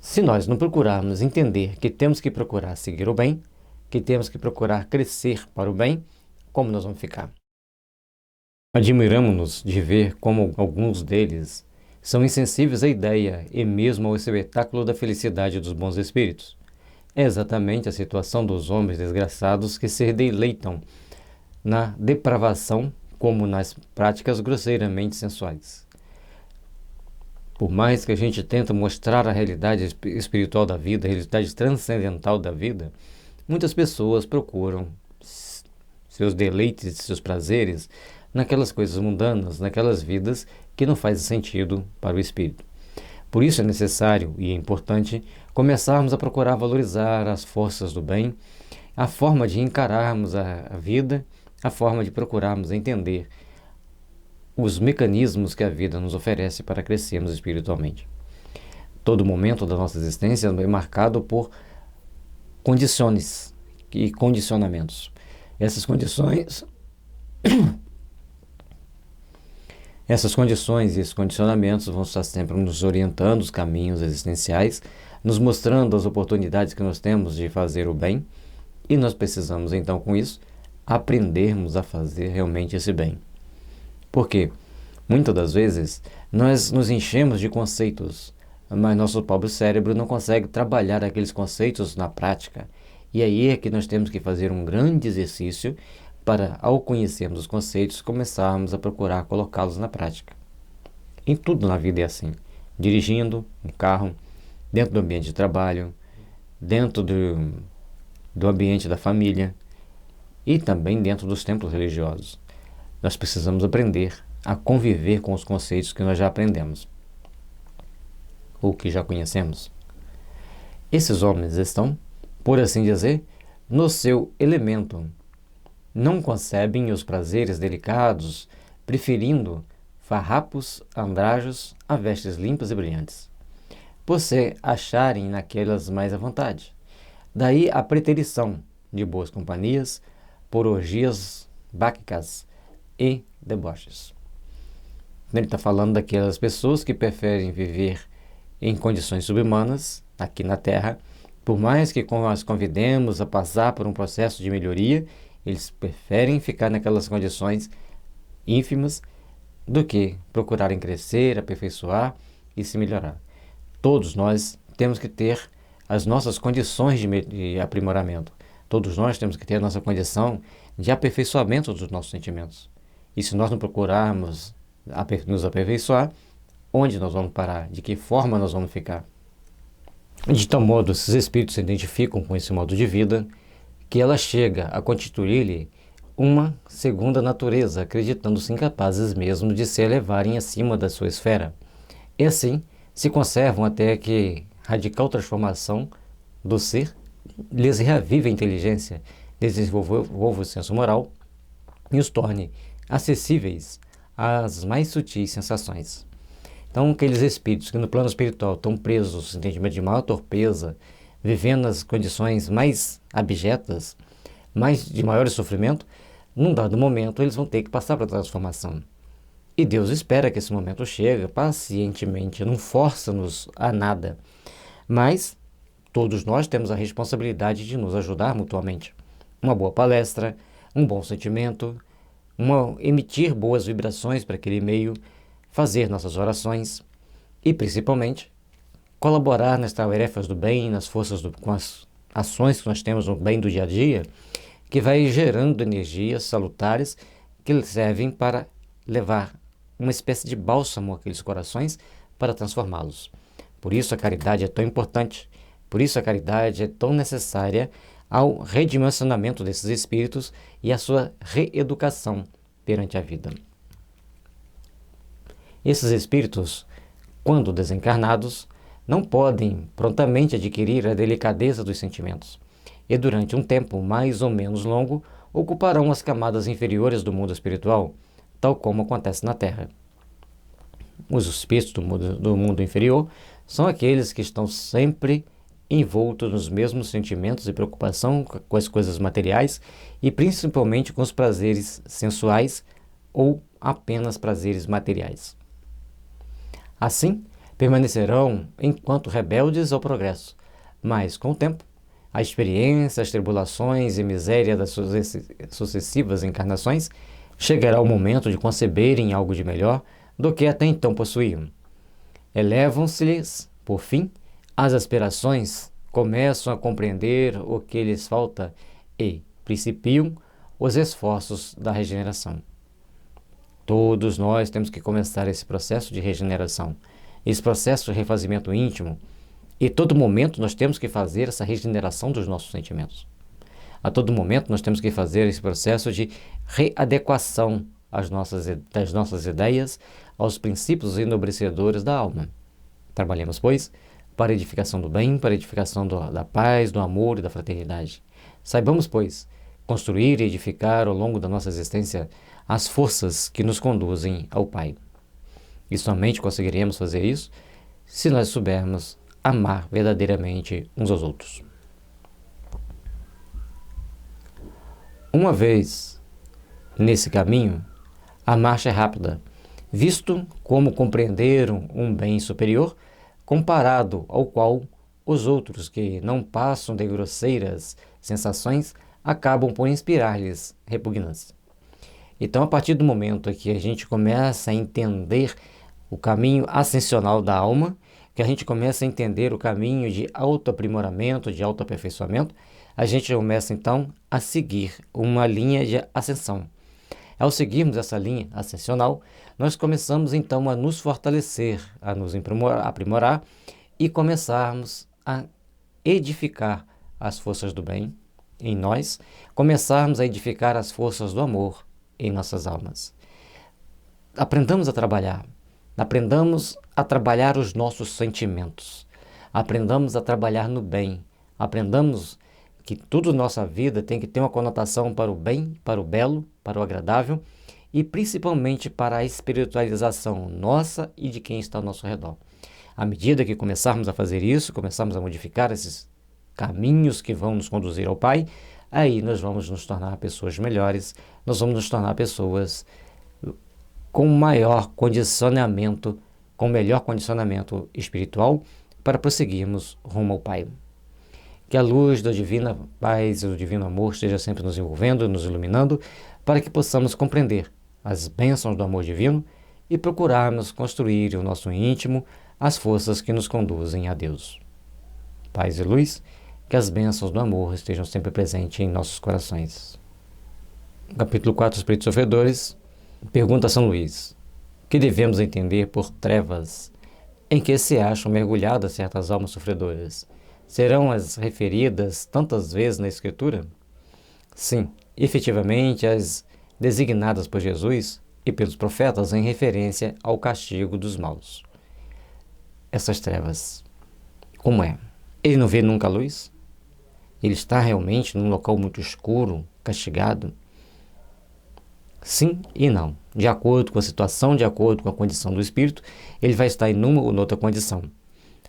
Se nós não procurarmos entender que temos que procurar seguir o bem, que temos que procurar crescer para o bem, como nós vamos ficar? Admiramos-nos de ver como alguns deles são insensíveis à ideia e mesmo ao espetáculo da felicidade dos bons espíritos. É exatamente a situação dos homens desgraçados que se deleitam na depravação como nas práticas grosseiramente sensuais. Por mais que a gente tente mostrar a realidade espiritual da vida, a realidade transcendental da vida, muitas pessoas procuram seus deleites, seus prazeres naquelas coisas mundanas, naquelas vidas que não fazem sentido para o espírito. Por isso é necessário e é importante começarmos a procurar valorizar as forças do bem, a forma de encararmos a vida, a forma de procurarmos entender os mecanismos que a vida nos oferece para crescermos espiritualmente. Todo momento da nossa existência é marcado por condições e condicionamentos. Essas condições e esses condicionamentos vão estar sempre nos orientando os caminhos existenciais, nos mostrando as oportunidades que nós temos de fazer o bem, e nós precisamos então com isso aprendermos a fazer realmente esse bem. Porque muitas das vezes nós nos enchemos de conceitos, mas nosso pobre cérebro não consegue trabalhar aqueles conceitos na prática. E aí é que nós temos que fazer um grande exercício para, ao conhecermos os conceitos, começarmos a procurar colocá-los na prática. Em tudo na vida é assim. Dirigindo um carro, dentro do ambiente de trabalho, dentro do ambiente da família e também dentro dos templos religiosos. Nós precisamos aprender a conviver com os conceitos que nós já aprendemos, ou que já conhecemos. Esses homens estão, por assim dizer, no seu elemento. Não concebem os prazeres delicados, preferindo farrapos andrajos a vestes limpas e brilhantes, por se acharem naquelas mais à vontade. Daí a preterição de boas companhias, por orgias báquicas e deboches. Ele está falando daquelas pessoas que preferem viver em condições subhumanas, aqui na Terra, por mais que as convidemos a passar por um processo de melhoria, eles preferem ficar naquelas condições ínfimas do que procurarem crescer, aperfeiçoar e se melhorar. Todos nós temos que ter as nossas condições de aprimoramento. Todos nós temos que ter a nossa condição de aperfeiçoamento dos nossos sentimentos. E se nós não procurarmos nos aperfeiçoar, onde nós vamos parar? De que forma nós vamos ficar? De tal modo, esses espíritos se identificam com esse modo de vida, que ela chega a constituir-lhe uma segunda natureza, acreditando-se incapazes mesmo de se elevarem acima da sua esfera. E assim, se conservam até que radical transformação do ser lhes reavive a inteligência, desenvolva o senso moral e os torne acessíveis às mais sutis sensações. Então, aqueles espíritos que no plano espiritual estão presos, entendimento de maior torpeza, vivendo nas condições mais abjetas, de maior sofrimento, num dado momento eles vão ter que passar para a transformação. E Deus espera que esse momento chegue pacientemente, não força-nos a nada. Mas todos nós temos a responsabilidade de nos ajudar mutuamente. Uma boa palestra, um bom sentimento, emitir boas vibrações para aquele meio, fazer nossas orações e, principalmente, colaborar nas tarefas do bem, nas forças com as ações que nós temos no bem do dia a dia, que vai gerando energias salutares que servem para levar uma espécie de bálsamo àqueles corações para transformá-los. Por isso a caridade é tão importante, por isso a caridade é tão necessária ao redimensionamento desses espíritos e à sua reeducação perante a vida. Esses espíritos, quando desencarnados, não podem prontamente adquirir a delicadeza dos sentimentos, e durante um tempo mais ou menos longo ocuparão as camadas inferiores do mundo espiritual, tal como acontece na Terra. Os espíritos do mundo inferior são aqueles que estão sempre envoltos nos mesmos sentimentos e preocupação com as coisas materiais e principalmente com os prazeres sensuais ou apenas prazeres materiais. Assim, permanecerão enquanto rebeldes ao progresso, mas, com o tempo, a experiência, as tribulações e miséria das sucessivas encarnações chegará o momento de conceberem algo de melhor do que até então possuíam. Elevam-se-lhes, por fim, as aspirações, começam a compreender o que lhes falta e principiam os esforços da regeneração. Todos nós temos que começar esse processo de regeneração, esse processo de refazimento íntimo, e todo momento nós temos que fazer essa regeneração dos nossos sentimentos. A todo momento nós temos que fazer esse processo de readequação das nossas ideias aos princípios enobrecedores da alma. Trabalhemos, pois, para a edificação do bem, para a edificação da paz, do amor e da fraternidade. Saibamos, pois, construir e edificar ao longo da nossa existência as forças que nos conduzem ao Pai. E somente conseguiremos fazer isso se nós soubermos amar verdadeiramente uns aos outros. Uma vez nesse caminho, a marcha é rápida, visto como compreender um bem superior, comparado ao qual os outros que não passam de grosseiras sensações acabam por inspirar-lhes repugnância. Então, a partir do momento que a gente começa a entender o caminho ascensional da alma, que a gente começa a entender o caminho de autoaprimoramento, de autoaperfeiçoamento, a gente começa então a seguir uma linha de ascensão. Ao seguirmos essa linha ascensional, nós começamos então a nos fortalecer, a nos aprimorar e começarmos a edificar as forças do bem em nós, começarmos a edificar as forças do amor em nossas almas. Aprendamos a trabalhar os nossos sentimentos, aprendamos a trabalhar no bem, aprendamos que tudo na nossa vida tem que ter uma conotação para o bem, para o belo, para o agradável e principalmente para a espiritualização nossa e de quem está ao nosso redor. À medida que começarmos a fazer isso, começarmos a modificar esses caminhos que vão nos conduzir ao Pai, aí nós vamos nos tornar pessoas melhores, nós vamos nos tornar pessoas com melhor condicionamento espiritual para prosseguirmos rumo ao Pai. Que a luz da divina paz e do divino amor esteja sempre nos envolvendo, nos iluminando, para que possamos compreender as bênçãos do amor divino e procurarmos construir o nosso íntimo as forças que nos conduzem a Deus. Paz e luz, que as bênçãos do amor estejam sempre presentes em nossos corações. Capítulo 4, Espíritos Sofredores. Pergunta a São Luís: o que devemos entender por trevas em que se acham mergulhadas certas almas sofredoras? Serão as referidas tantas vezes na Escritura? Sim, efetivamente as designadas por Jesus e pelos profetas em referência ao castigo dos maus. Essas trevas, como é? Ele não vê nunca a luz? Ele está realmente num local muito escuro, castigado? Sim e não. De acordo com a situação, de acordo com a condição do espírito, ele vai estar em uma ou noutra condição.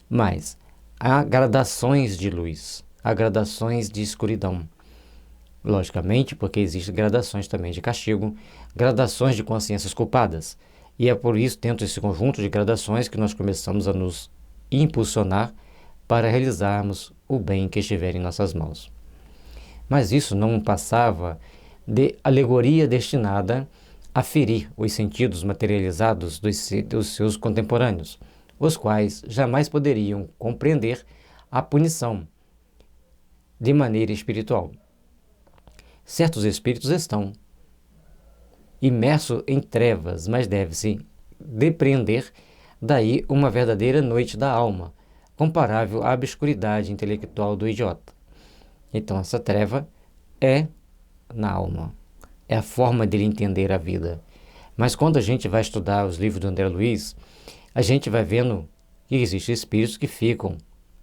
Mas há gradações de luz, há gradações de escuridão. Logicamente, porque existem gradações também de castigo, gradações de consciências culpadas. E é por isso, dentro desse conjunto de gradações, que nós começamos a nos impulsionar para realizarmos o bem que estiver em nossas mãos. Mas isso não passava de alegoria destinada a ferir os sentidos materializados dos seus contemporâneos, os quais jamais poderiam compreender a punição de maneira espiritual. Certos espíritos estão imersos em trevas, mas deve-se depreender daí uma verdadeira noite da alma, comparável à obscuridade intelectual do idiota. Então, essa treva é na alma, é a forma dele entender a vida. Mas quando a gente vai estudar os livros do André Luiz, a gente vai vendo que existem espíritos que ficam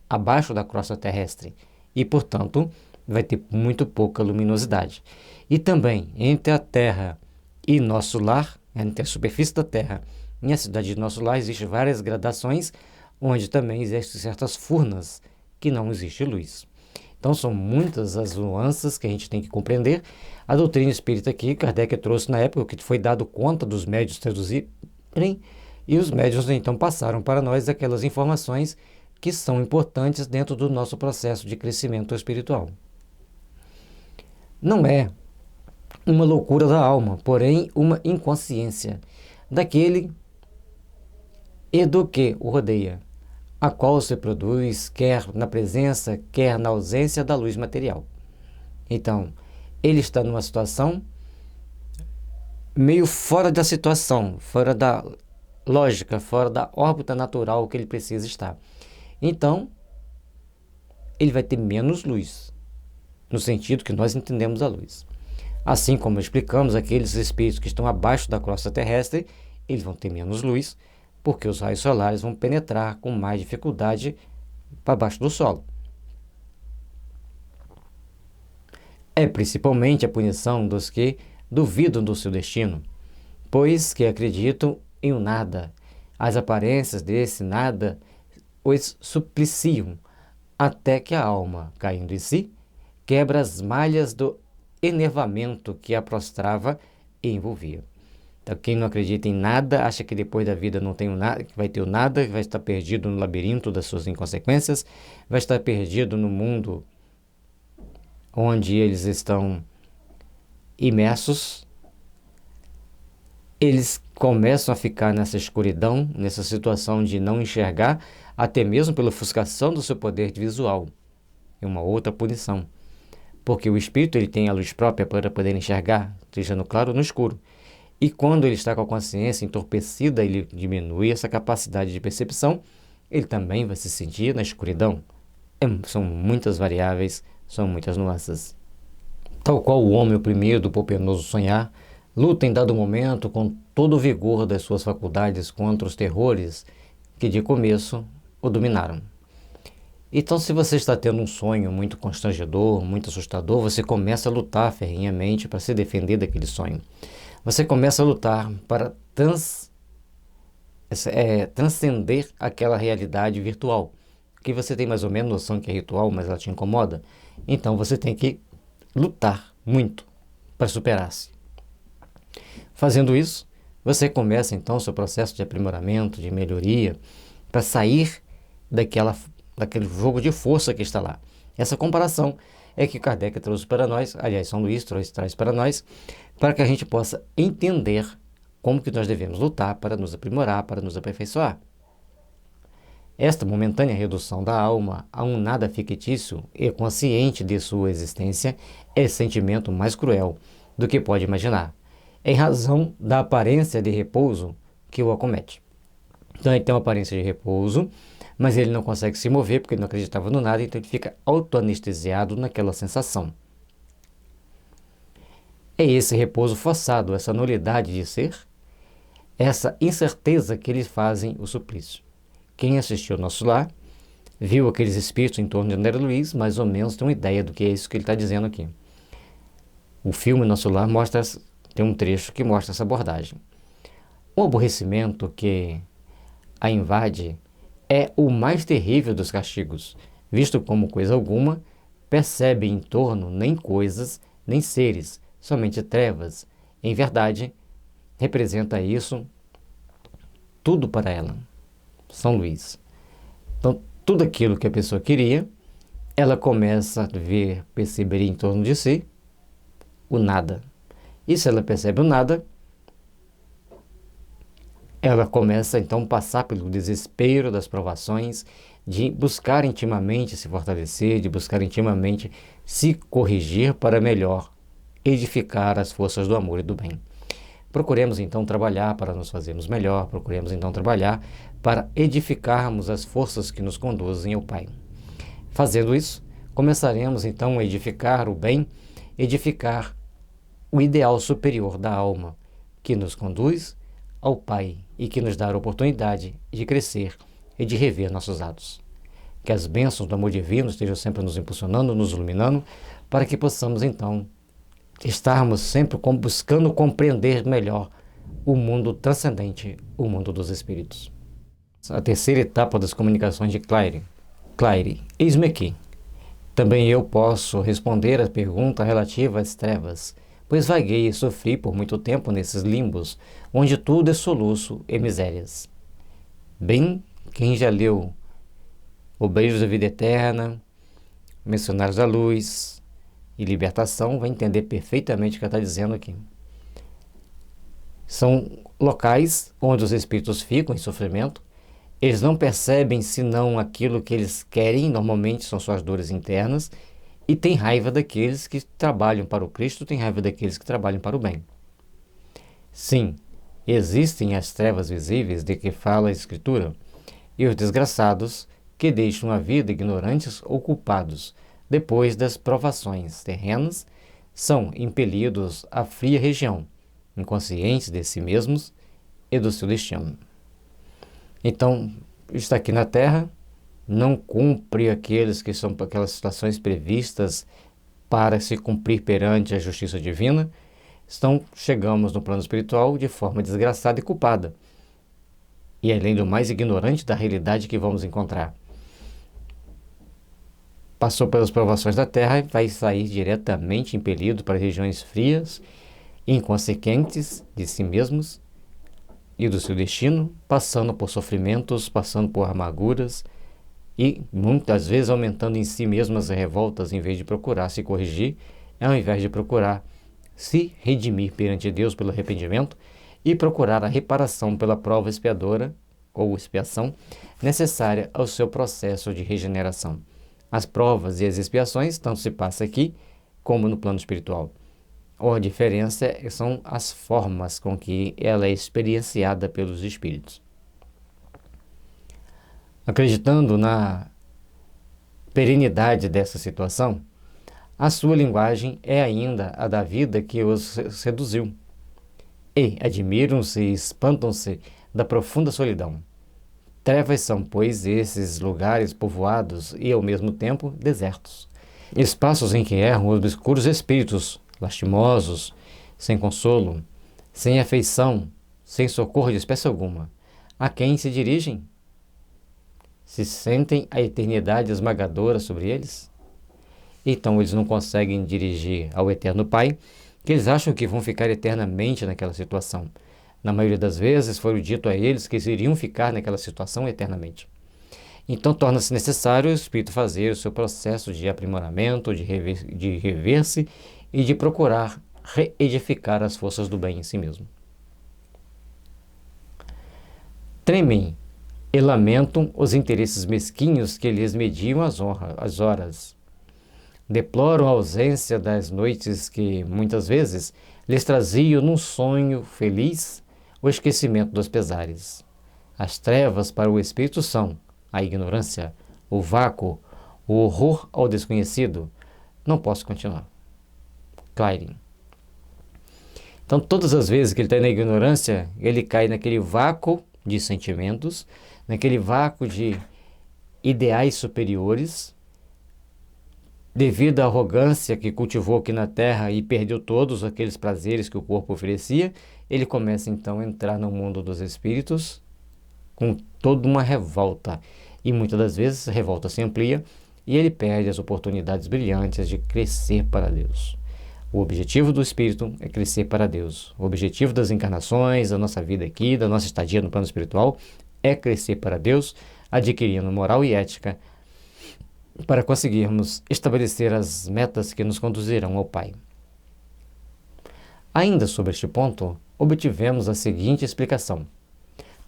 abaixo da crosta terrestre e, portanto, vai ter muito pouca luminosidade. E também, entre a Terra e nosso lar, entre a superfície da Terra e a cidade de nosso lar, existem várias gradações, onde também existem certas furnas que não existe luz. Então, são muitas as nuances que a gente tem que compreender. A doutrina espírita aqui, Kardec trouxe na época que foi dado conta dos médiuns traduzirem, e os médiuns então passaram para nós aquelas informações que são importantes dentro do nosso processo de crescimento espiritual. Não é uma loucura da alma, porém uma inconsciência daquele e do que o rodeia, a qual se produz quer na presença, quer na ausência da luz material. Então, ele está numa situação meio fora da situação, fora da lógica, fora da órbita natural que ele precisa estar. Então, ele vai ter menos luz, no sentido que nós entendemos a luz. Assim como explicamos, aqueles espíritos que estão abaixo da crosta terrestre, eles vão ter menos luz, porque os raios solares vão penetrar com mais dificuldade para baixo do solo. É principalmente a punição dos que duvidam do seu destino, pois que acreditam em um nada. As aparências desse nada os supliciam, até que a alma, caindo em si, quebra as malhas do enervamento que a prostrava e envolvia. Então, quem não acredita em nada, acha que depois da vida não tem nada, que vai ter o nada, vai estar perdido no labirinto das suas inconsequências, vai estar perdido no mundo onde eles estão imersos. Eles começam a ficar nessa escuridão, nessa situação de não enxergar, até mesmo pela ofuscação do seu poder visual. É uma outra punição. Porque o espírito ele tem a luz própria para poder enxergar, seja no claro ou no escuro. E quando ele está com a consciência entorpecida, ele diminui essa capacidade de percepção, ele também vai se sentir na escuridão. São muitas variáveis, são muitas nuances. Tal qual o homem oprimido por penoso sonhar, luta em dado momento com todo o vigor das suas faculdades contra os terrores que de começo o dominaram. Então, se você está tendo um sonho muito constrangedor, muito assustador, você começa a lutar ferrenhamente para se defender daquele sonho. Você começa a lutar para transcender aquela realidade virtual, que você tem mais ou menos noção que é ritual, mas ela te incomoda. Então, você tem que lutar muito para superar-se. Fazendo isso, você começa então o seu processo de aprimoramento, de melhoria, para sair daquele jogo de força que está lá. Essa comparação é que Kardec trouxe para nós, aliás, São Luís traz para nós, para que a gente possa entender como que nós devemos lutar para nos aprimorar, para nos aperfeiçoar. Esta momentânea redução da alma a um nada fictício e consciente de sua existência é o sentimento mais cruel do que pode imaginar, em razão da aparência de repouso que o acomete. Então ele tem uma aparência de repouso, mas ele não consegue se mover porque ele não acreditava no nada, então ele fica autoanestesiado naquela sensação. É esse repouso forçado, essa nulidade de ser, essa incerteza que eles fazem o suplício. Quem assistiu ao Nosso Lar, viu aqueles espíritos em torno de André Luiz, mais ou menos tem uma ideia do que é isso que ele está dizendo aqui. O filme Nosso Lar tem um trecho que mostra essa abordagem. O aborrecimento que a invade é o mais terrível dos castigos, visto como coisa alguma, percebe em torno nem coisas, nem seres, somente trevas. Em verdade, representa isso tudo para ela. São Luís. Então, tudo aquilo que a pessoa queria, ela começa a ver, perceber em torno de si o nada. E se ela percebe o nada, ela começa então a passar pelo desespero das provações, de buscar intimamente se fortalecer, de buscar intimamente se corrigir para melhor edificar as forças do amor e do bem. Procuremos então trabalhar para nos fazermos melhor, procuremos então trabalhar para edificarmos as forças que nos conduzem ao Pai. Fazendo isso, começaremos então a edificar o bem, edificar o ideal superior da alma, que nos conduz ao Pai e que nos dá a oportunidade de crescer e de rever nossos atos. Que as bênçãos do amor divino estejam sempre nos impulsionando, nos iluminando, para que possamos então estarmos sempre buscando compreender melhor o mundo transcendente, o mundo dos espíritos. A terceira etapa das comunicações de Claire. Claire, eis-me aqui. Também eu posso responder à pergunta relativa às trevas, pois vaguei e sofri por muito tempo nesses limbos, onde tudo é soluço e misérias. Bem, quem já leu Obreiros da Vida Eterna, Missionários da Luz e Libertação vai entender perfeitamente o que ela está dizendo aqui. São locais onde os espíritos ficam em sofrimento. Eles não percebem senão aquilo que eles querem, normalmente são suas dores internas, e têm raiva daqueles que trabalham para o Cristo, têm raiva daqueles que trabalham para o bem. Sim, existem as trevas visíveis de que fala a Escritura, e os desgraçados que deixam a vida ignorantes ou culpados depois das provações terrenas são impelidos à fria região, inconscientes de si mesmos e do seu destino. Então, está aqui na Terra, não cumpre aqueles que são aquelas situações previstas para se cumprir perante a justiça divina, chegamos no plano espiritual de forma desgraçada e culpada, e além do mais ignorante da realidade que vamos encontrar. Passou pelas provações da Terra e vai sair diretamente impelido para regiões frias, inconsequentes de si mesmos e do seu destino, passando por sofrimentos, passando por amarguras e muitas vezes aumentando em si mesmas as revoltas em vez de procurar se corrigir, ao invés de procurar se redimir perante Deus pelo arrependimento e procurar a reparação pela prova expiadora ou expiação necessária ao seu processo de regeneração. As provas e as expiações tanto se passa aqui como no plano espiritual. A diferença são as formas com que ela é experienciada pelos espíritos. Acreditando na perenidade dessa situação, a sua linguagem é ainda a da vida que os seduziu. E admiram-se e espantam-se da profunda solidão. Trevas são, pois, esses lugares povoados e, ao mesmo tempo, desertos. Espaços em que erram obscuros espíritos, lastimosos, sem consolo, sem afeição, sem socorro de espécie alguma. A quem se dirigem? Se sentem a eternidade esmagadora sobre eles? Então eles não conseguem dirigir ao Eterno Pai, que eles acham que vão ficar eternamente naquela situação. Na maioria das vezes foi dito a eles que eles iriam ficar naquela situação eternamente. Então torna-se necessário o espírito fazer o seu processo de aprimoramento, de rever-se e de procurar reedificar as forças do bem em si mesmo. Tremem e lamentam os interesses mesquinhos que lhes mediam as horas. Deploram a ausência das noites que, muitas vezes, lhes traziam num sonho feliz o esquecimento dos pesares. As trevas para o espírito são a ignorância, o vácuo, o horror ao desconhecido. Não posso continuar. Claire. Então, todas as vezes que ele está na ignorância, ele cai naquele vácuo de sentimentos, naquele vácuo de ideais superiores, devido à arrogância que cultivou aqui na Terra e perdeu todos aqueles prazeres que o corpo oferecia, ele começa então a entrar no mundo dos espíritos com toda uma revolta. E muitas das vezes a revolta se amplia e ele perde as oportunidades brilhantes de crescer para Deus. O objetivo do espírito é crescer para Deus. O objetivo das encarnações, da nossa vida aqui, da nossa estadia no plano espiritual, é crescer para Deus, adquirindo moral e ética, para conseguirmos estabelecer as metas que nos conduzirão ao Pai. Ainda sobre este ponto, obtivemos a seguinte explicação.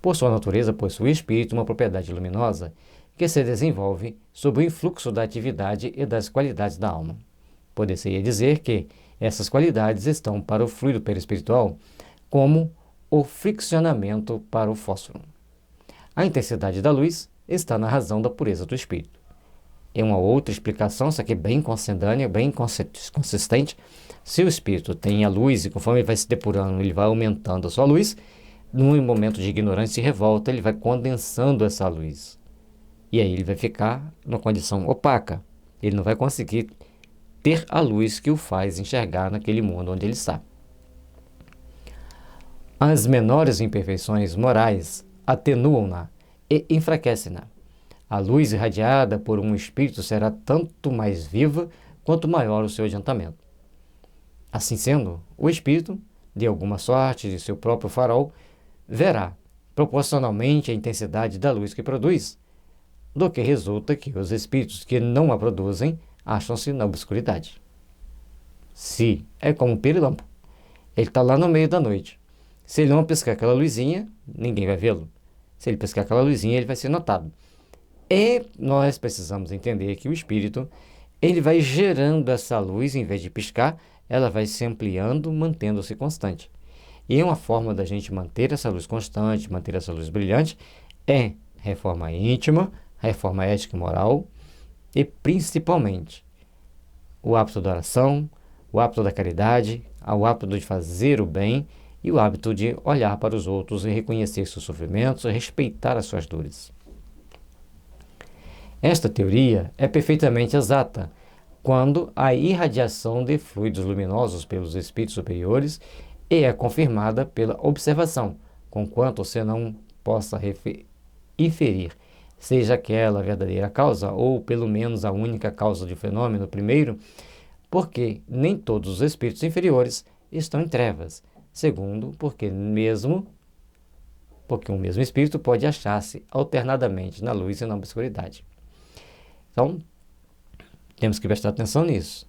Por sua natureza, possui o espírito uma propriedade luminosa que se desenvolve sob o influxo da atividade e das qualidades da alma. Poder-se-ia dizer que essas qualidades estão para o fluido perispiritual como o friccionamento para o fósforo. A intensidade da luz está na razão da pureza do espírito. é uma outra explicação, isso aqui é bem consentânea, bem consistente. Se o espírito tem a luz e conforme ele vai se depurando, ele vai aumentando a sua luz, num momento de ignorância e revolta, ele vai condensando essa luz. E aí ele vai ficar numa condição opaca. Ele não vai conseguir ter a luz que o faz enxergar naquele mundo onde ele está. As menores imperfeições morais atenuam-na e enfraquecem-na. A luz irradiada por um espírito será tanto mais viva quanto maior o seu adiantamento. Assim sendo, o espírito, de alguma sorte de seu próprio farol, verá, proporcionalmente à intensidade da luz que produz, do que resulta que os espíritos que não a produzem acham-se na obscuridade. Se é como um pirilampo, ele está lá no meio da noite. Se ele não piscar aquela luzinha, ninguém vai vê-lo. Se ele piscar aquela luzinha, ele vai ser notado. E nós precisamos entender que o espírito, ele vai gerando essa luz, em vez de piscar, ela vai se ampliando, mantendo-se constante. E uma forma da gente manter essa luz constante, manter essa luz brilhante, é reforma íntima, reforma ética e moral, e principalmente o hábito da oração, o hábito da caridade, o hábito de fazer o bem e o hábito de olhar para os outros e reconhecer seus sofrimentos e respeitar as suas dores. Esta teoria é perfeitamente exata quando a irradiação de fluidos luminosos pelos espíritos superiores é confirmada pela observação, conquanto você não possa inferir, seja aquela a verdadeira causa ou pelo menos a única causa do fenômeno primeiro, porque nem todos os espíritos inferiores estão em trevas. Segundo, porque um mesmo espírito pode achar-se alternadamente na luz e na obscuridade. Então, temos que prestar atenção nisso.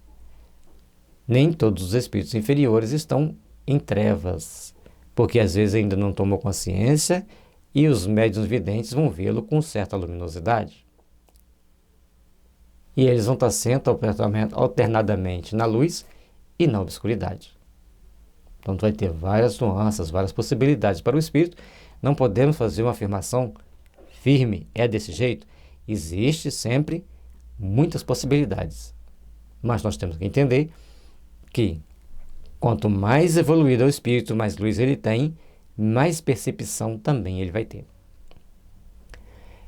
Nem todos os espíritos inferiores estão em trevas, porque às vezes ainda não tomou consciência e os médiuns videntes vão vê-lo com certa luminosidade. E eles vão estar sendo alternadamente na luz e na obscuridade. Então, vai ter várias nuances, várias possibilidades para o espírito. Não podemos fazer uma afirmação firme, é desse jeito. Existe sempre muitas possibilidades. Mas nós temos que entender que quanto mais evoluído é o espírito, mais luz ele tem, mais percepção também ele vai ter.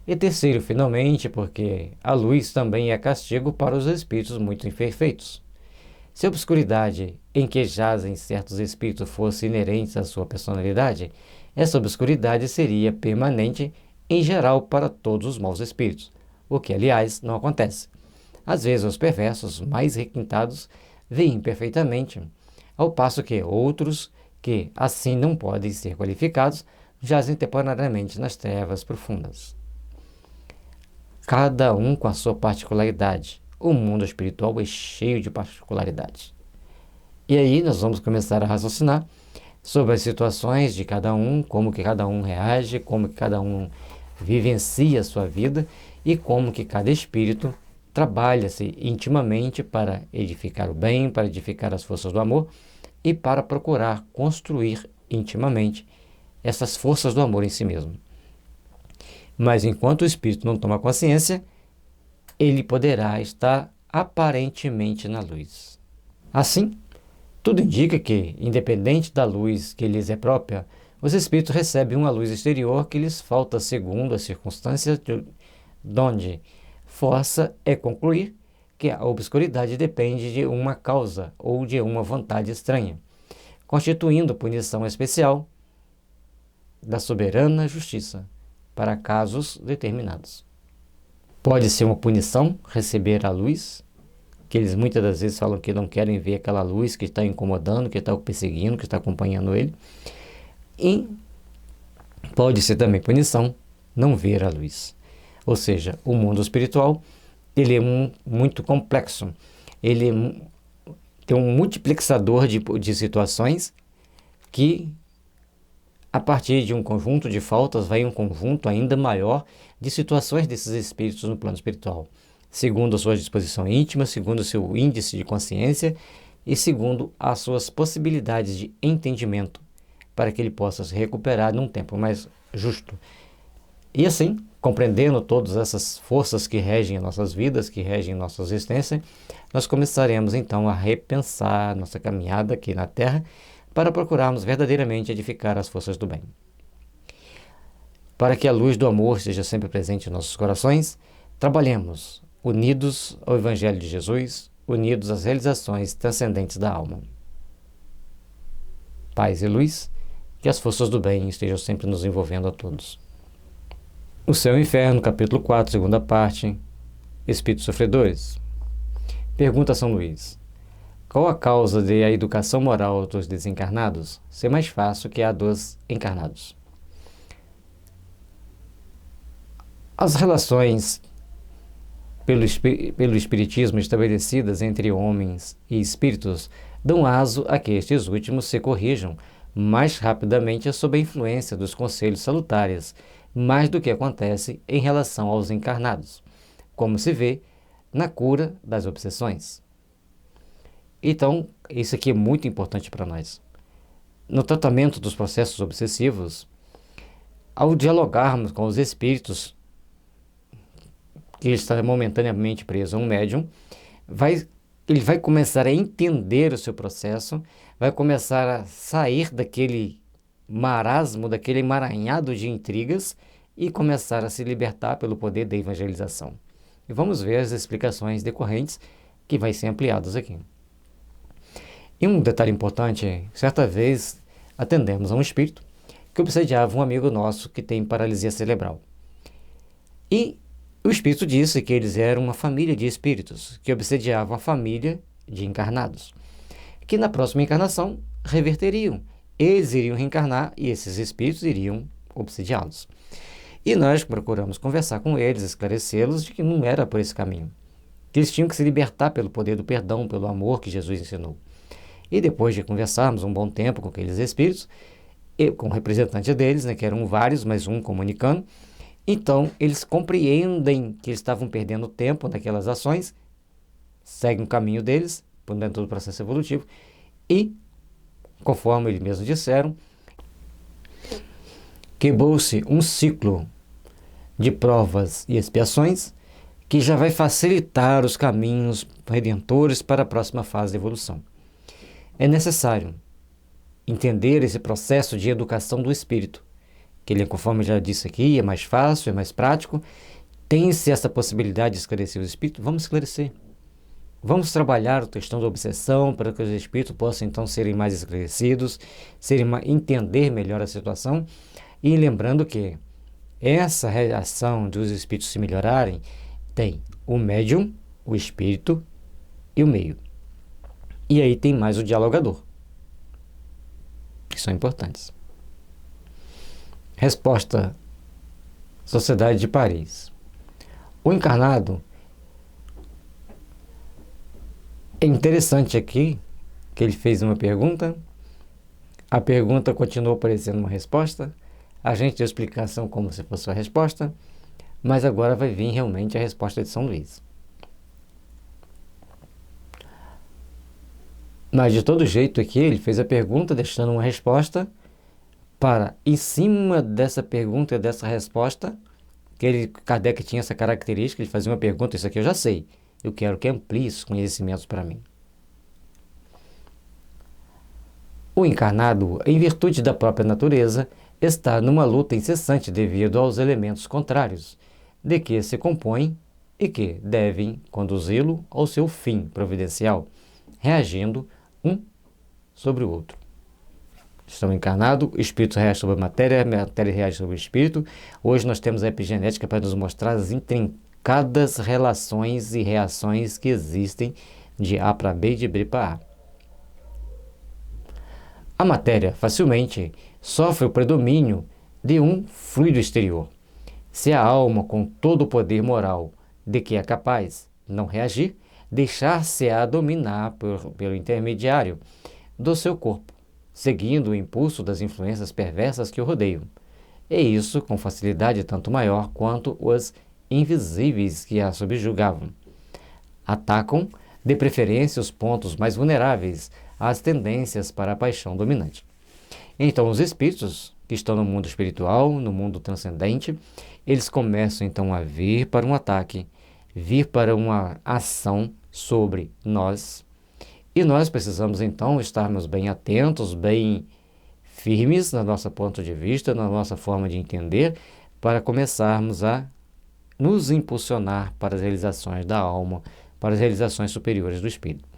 E terceiro, finalmente, porque a luz também é castigo para os espíritos muito imperfeitos. Se a obscuridade em que jazem certos espíritos fosse inerente à sua personalidade, essa obscuridade seria permanente em geral para todos os maus espíritos, o que, aliás, não acontece. Às vezes, os perversos mais requintados veem perfeitamente, ao passo que outros, que assim não podem ser qualificados, jazem temporariamente nas trevas profundas. Cada um com a sua particularidade. O mundo espiritual é cheio de particularidades. E aí nós vamos começar a raciocinar sobre as situações de cada um, como que cada um reage, como que cada um vivencia a sua vida e como que cada espírito trabalha-se intimamente para edificar o bem, para edificar as forças do amor e para procurar construir intimamente essas forças do amor em si mesmo. Mas enquanto o espírito não toma consciência, ele poderá estar aparentemente na luz. Assim, tudo indica que, independente da luz que lhes é própria, os espíritos recebem uma luz exterior que lhes falta segundo as circunstâncias donde força é concluir que a obscuridade depende de uma causa ou de uma vontade estranha, constituindo punição especial da soberana justiça para casos determinados. Pode ser uma punição receber a luz, que eles muitas das vezes falam que não querem ver aquela luz que está incomodando, que está perseguindo, que está acompanhando ele. E pode ser também punição não ver a luz. Ou seja, o mundo espiritual ele é muito complexo. Ele tem um multiplicador de situações que, a partir de um conjunto de faltas, vai um conjunto ainda maior de situações desses espíritos no plano espiritual, segundo a sua disposição íntima, segundo o seu índice de consciência e segundo as suas possibilidades de entendimento, para que ele possa se recuperar num tempo mais justo. E assim, compreendendo todas essas forças que regem as nossas vidas, que regem nossa existência, nós começaremos então a repensar nossa caminhada aqui na Terra para procurarmos verdadeiramente edificar as forças do bem. Para que a luz do amor esteja sempre presente em nossos corações, trabalhemos unidos ao Evangelho de Jesus, unidos às realizações transcendentes da alma. Paz e luz, que as forças do bem estejam sempre nos envolvendo a todos. O Céu e o Inferno, capítulo 4, segunda parte, Espíritos Sofredores. Pergunta São Luís: qual a causa de a educação moral dos desencarnados ser mais fácil que a dos encarnados? As relações pelo Espiritismo estabelecidas entre homens e espíritos dão aso a que estes últimos se corrijam mais rapidamente sob a influência dos conselhos salutares, mais do que acontece em relação aos encarnados, como se vê na cura das obsessões. Então, isso aqui é muito importante para nós. No tratamento dos processos obsessivos, ao dialogarmos com os espíritos que está momentaneamente preso a um médium, ele vai começar a entender o seu processo, vai começar a sair daquele marasmo, daquele emaranhado de intrigas e começar a se libertar pelo poder da evangelização. E vamos ver as explicações decorrentes que vai ser ampliadas aqui. E um detalhe importante, certa vez atendemos a um espírito que obsediava um amigo nosso que tem paralisia cerebral. E o espírito disse que eles eram uma família de espíritos que obsediavam a família de encarnados, que na próxima encarnação reverteriam. Eles iriam reencarnar e esses espíritos iriam obsediá-los. E nós procuramos conversar com eles, esclarecê-los de que não era por esse caminho, que eles tinham que se libertar pelo poder do perdão, pelo amor que Jesus ensinou. E depois de conversarmos um bom tempo com aqueles espíritos, e com o representante deles, que eram vários, mas um comunicando, então eles compreendem que eles estavam perdendo tempo naquelas ações, seguem o caminho deles, por dentro do processo evolutivo, e, conforme eles mesmos disseram, quebrou-se um ciclo de provas e expiações que já vai facilitar os caminhos redentores para a próxima fase de evolução. É necessário entender esse processo de educação do espírito, que ele, conforme já disse aqui, é mais fácil, é mais prático. Tem-se essa possibilidade de esclarecer o espírito? Vamos esclarecer. Vamos trabalhar a questão da obsessão para que os espíritos possam então serem mais esclarecidos, entender melhor a situação. E lembrando que essa reação dos espíritos se melhorarem tem o médium, o espírito e o meio. E aí tem mais o dialogador, que são importantes. Resposta: Sociedade de Paris. O encarnado, é interessante aqui que ele fez uma pergunta, a pergunta continuou parecendo uma resposta, a gente deu explicação como se fosse uma resposta, mas agora vai vir realmente a resposta de São Luís. Mas de todo jeito aqui ele fez a pergunta deixando uma resposta para, em cima dessa pergunta e dessa resposta, Kardec tinha essa característica, ele fazia uma pergunta, isso aqui eu já sei, eu quero que amplie esses conhecimentos para mim. O encarnado, em virtude da própria natureza, está numa luta incessante devido aos elementos contrários, de que se compõem e que devem conduzi-lo ao seu fim providencial, reagindo um sobre o outro. Estão encarnados, o espírito reage sobre a matéria reage sobre o espírito. Hoje nós temos a epigenética para nos mostrar as intrincadas relações e reações que existem de A para B e de B para A. A matéria facilmente sofre o predomínio de um fluido exterior. Se a alma, com todo o poder moral de que é capaz, não reagir, deixar-se-á dominar pelo intermediário do seu corpo, seguindo o impulso das influências perversas que o rodeiam. E isso com facilidade tanto maior quanto os invisíveis que a subjugavam. Atacam, de preferência, os pontos mais vulneráveis às tendências para a paixão dominante. Então, os espíritos que estão no mundo espiritual, no mundo transcendente, eles começam então a vir para um ataque, vir para uma ação sobre nós. E nós precisamos então estarmos bem atentos, bem firmes no nosso ponto de vista, na nossa forma de entender, para começarmos a nos impulsionar para as realizações da alma, para as realizações superiores do espírito.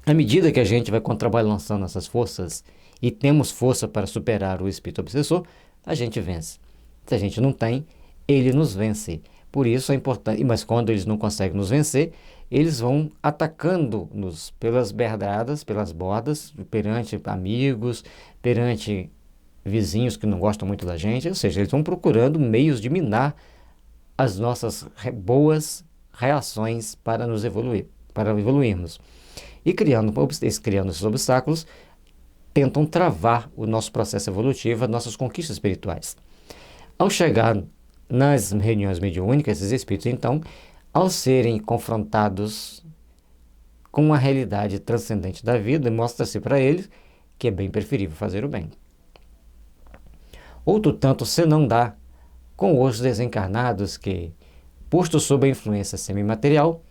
À medida que a gente vai contrabalançando essas forças e temos força para superar o espírito obsessor, a gente vence. Se a gente não tem, ele nos vence. Por isso é importante, mas quando eles não conseguem nos vencer, eles vão atacando-nos pelas berdadas, pelas bordas, perante amigos, perante vizinhos que não gostam muito da gente, ou seja, eles vão procurando meios de minar as nossas boas reações para nos evoluir, para evoluirmos. E criando esses obstáculos, tentam travar o nosso processo evolutivo, as nossas conquistas espirituais. Ao chegar nas reuniões mediúnicas, esses espíritos, então, ao serem confrontados com a realidade transcendente da vida, mostra-se para eles que é bem preferível fazer o bem. Outro tanto se não dá com os desencarnados que, posto sob a influência semimaterial,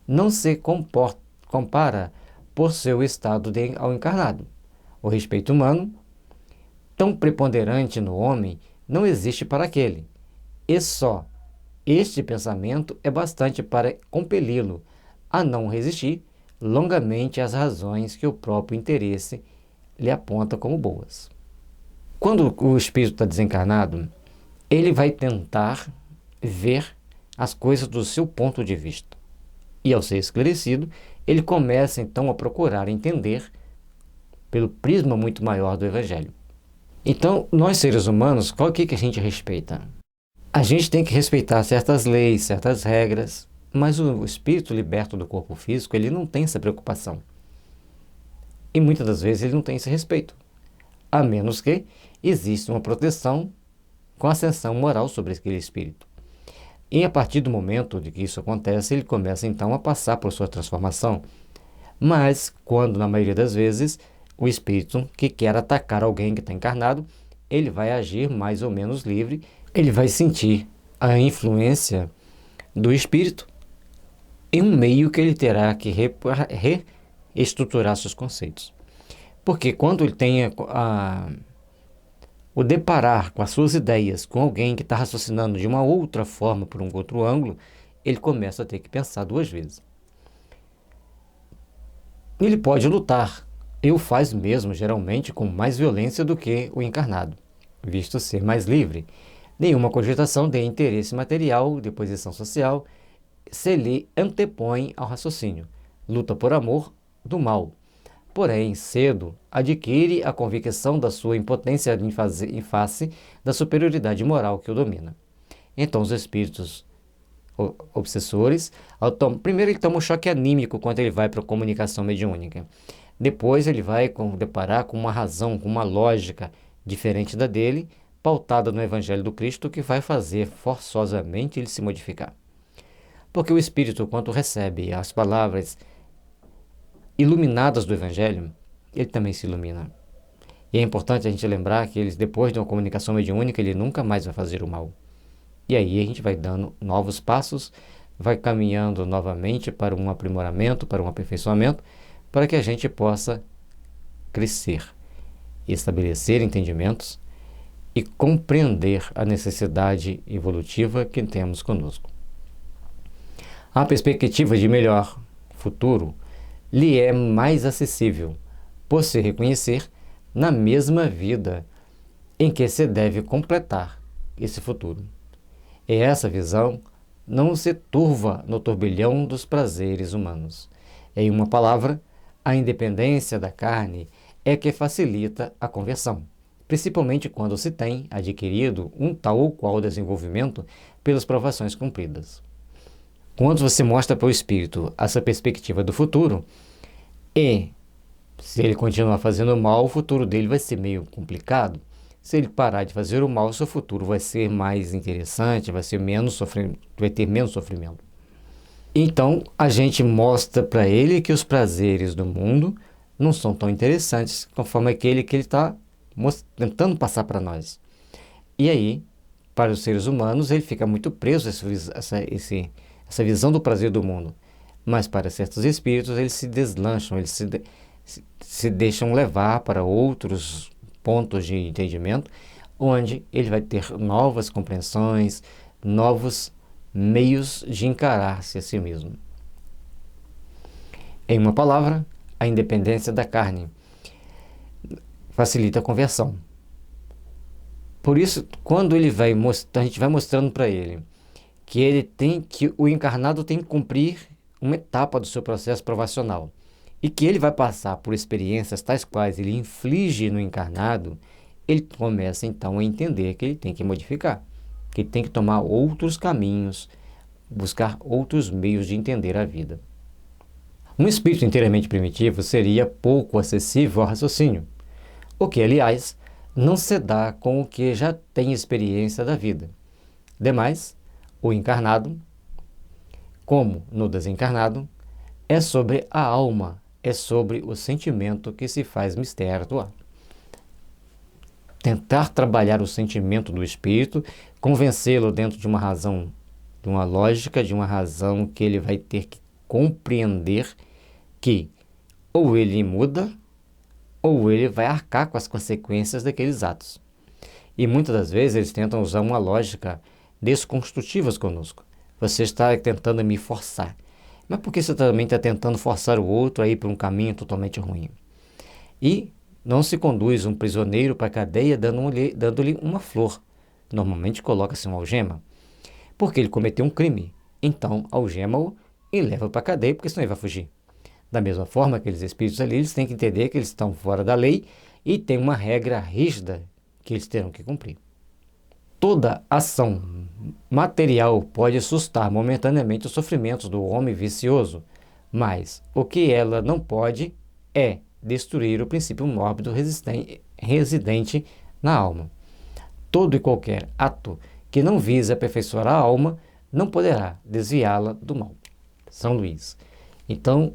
não se compara por seu estado ao encarnado. O respeito humano, tão preponderante no homem, não existe para aquele, e só este pensamento é bastante para compeli-lo a não resistir longamente às razões que o próprio interesse lhe aponta como boas. Quando o espírito está desencarnado, ele vai tentar ver as coisas do seu ponto de vista. E ao ser esclarecido, ele começa então a procurar entender pelo prisma muito maior do Evangelho. Então, nós seres humanos, qual que a gente respeita? A gente tem que respeitar certas leis, certas regras, mas o espírito liberto do corpo físico, ele não tem essa preocupação. E muitas das vezes ele não tem esse respeito, a menos que exista uma proteção com ascensão moral sobre aquele espírito. E a partir do momento de que isso acontece, ele começa então a passar por sua transformação. Mas, quando na maioria das vezes, o espírito que quer atacar alguém que está encarnado, ele vai agir mais ou menos livre, ele vai sentir a influência do espírito em um meio que ele terá que reestruturar seus conceitos. Porque quando ele tem o deparar com as suas ideias com alguém que está raciocinando de uma outra forma, por um outro ângulo, ele começa a ter que pensar duas vezes. Ele pode lutar, e o faz mesmo, geralmente, com mais violência do que o encarnado, visto ser mais livre. Nenhuma cogitação de interesse material, de posição social, se lhe antepõe ao raciocínio. Luta por amor do mal. Porém, cedo adquire a convicção da sua impotência em face da superioridade moral que o domina. Então, os espíritos obsessores, primeiro ele toma um choque anímico quando ele vai para a comunicação mediúnica. Depois ele vai deparar com uma razão, com uma lógica diferente da dele, pautada no Evangelho do Cristo, que vai fazer forçosamente ele se modificar. Porque o espírito, quando recebe as palavras iluminadas do Evangelho, ele também se ilumina. E é importante a gente lembrar que ele, depois de uma comunicação mediúnica, ele nunca mais vai fazer o mal. E aí a gente vai dando novos passos, vai caminhando novamente para um aprimoramento, para um aperfeiçoamento, para que a gente possa crescer, estabelecer entendimentos e compreender a necessidade evolutiva que temos conosco. A perspectiva de melhor futuro lhe é mais acessível, por se reconhecer na mesma vida em que se deve completar esse futuro. E essa visão não se turva no turbilhão dos prazeres humanos. Em uma palavra, a independência da carne é que facilita a conversão, principalmente quando se tem adquirido um tal ou qual desenvolvimento pelas provações cumpridas. Quando você mostra para o espírito essa perspectiva do futuro, e se ele continuar fazendo mal, o futuro dele vai ser meio complicado. Se ele parar de fazer o mal, seu futuro vai ser mais interessante, vai ter menos sofrimento. Então, a gente mostra para ele que os prazeres do mundo não são tão interessantes conforme aquele que ele está tentando passar para nós. E aí, Para os seres humanos, ele fica muito preso a essa visão do prazer do mundo. Mas para certos espíritos, eles se deslancham, eles se deixam levar para outros pontos de entendimento, onde ele vai ter novas compreensões, novos meios de encarar-se a si mesmo. Em uma palavra, a independência da carne facilita a conversão. Por isso, quando ele vai a gente vai mostrando para ele que o encarnado tem que cumprir uma etapa do seu processo provacional e que ele vai passar por experiências tais quais ele inflige no encarnado, ele começa então a entender que ele tem que modificar, que ele tem que tomar outros caminhos, buscar outros meios de entender a vida. Um espírito inteiramente primitivo seria pouco acessível ao raciocínio, o que, aliás, não se dá com o que já tem experiência da vida. Demais, o encarnado, como no desencarnado, é sobre a alma, é sobre o sentimento que se faz mistério atuar. Tentar trabalhar o sentimento do espírito, convencê-lo dentro de uma razão, de uma lógica, de uma razão que ele vai ter que compreender que ou ele muda, ou ele vai arcar com as consequências daqueles atos. E muitas das vezes eles tentam usar uma lógica desconstrutiva conosco. Você está tentando me forçar. Mas por que você também está tentando forçar o outro a ir por um caminho totalmente ruim? E não se conduz um prisioneiro para a cadeia dando-lhe uma flor. Normalmente coloca-se uma algema, porque ele cometeu um crime. Então algema-o e leva para a cadeia, porque senão ele vai fugir. Da mesma forma, aqueles espíritos ali, eles têm que entender que eles estão fora da lei e tem uma regra rígida que eles terão que cumprir. Toda ação material pode assustar momentaneamente os sofrimentos do homem vicioso, mas o que ela não pode é destruir o princípio mórbido residente na alma. Todo e qualquer ato que não vise aperfeiçoar a alma não poderá desviá-la do mal. São Luís. Então,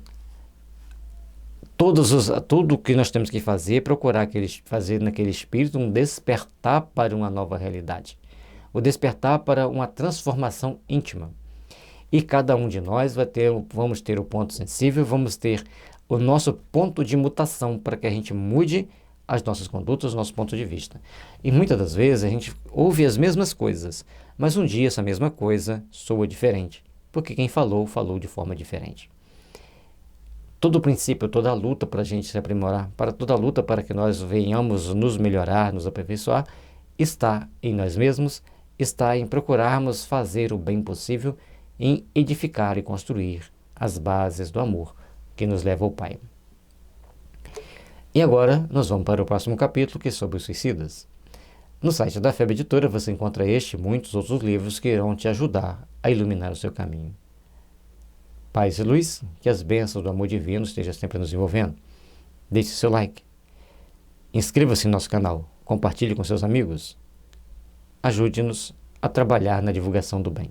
tudo o que nós temos que fazer é procurar fazer naquele espírito um despertar para uma nova realidade, o despertar para uma transformação íntima. E cada um de nós vamos ter o ponto sensível, vamos ter o nosso ponto de mutação para que a gente mude as nossas condutas, o nosso ponto de vista. E muitas das vezes a gente ouve as mesmas coisas, mas um dia essa mesma coisa soa diferente, porque quem falou de forma diferente. Todo o princípio, toda a luta para a gente se aprimorar, toda a luta para que nós venhamos nos melhorar, nos aperfeiçoar, está em nós mesmos, está em procurarmos fazer o bem possível, em edificar e construir as bases do amor que nos leva ao Pai. E agora nós vamos para o próximo capítulo, que é sobre os suicidas. No site da FEB Editora você encontra este e muitos outros livros que irão te ajudar a iluminar o seu caminho. Paz e luz, que as bênçãos do amor divino estejam sempre nos envolvendo. Deixe seu like. Inscreva-se em nosso canal. Compartilhe com seus amigos. Ajude-nos a trabalhar na divulgação do bem.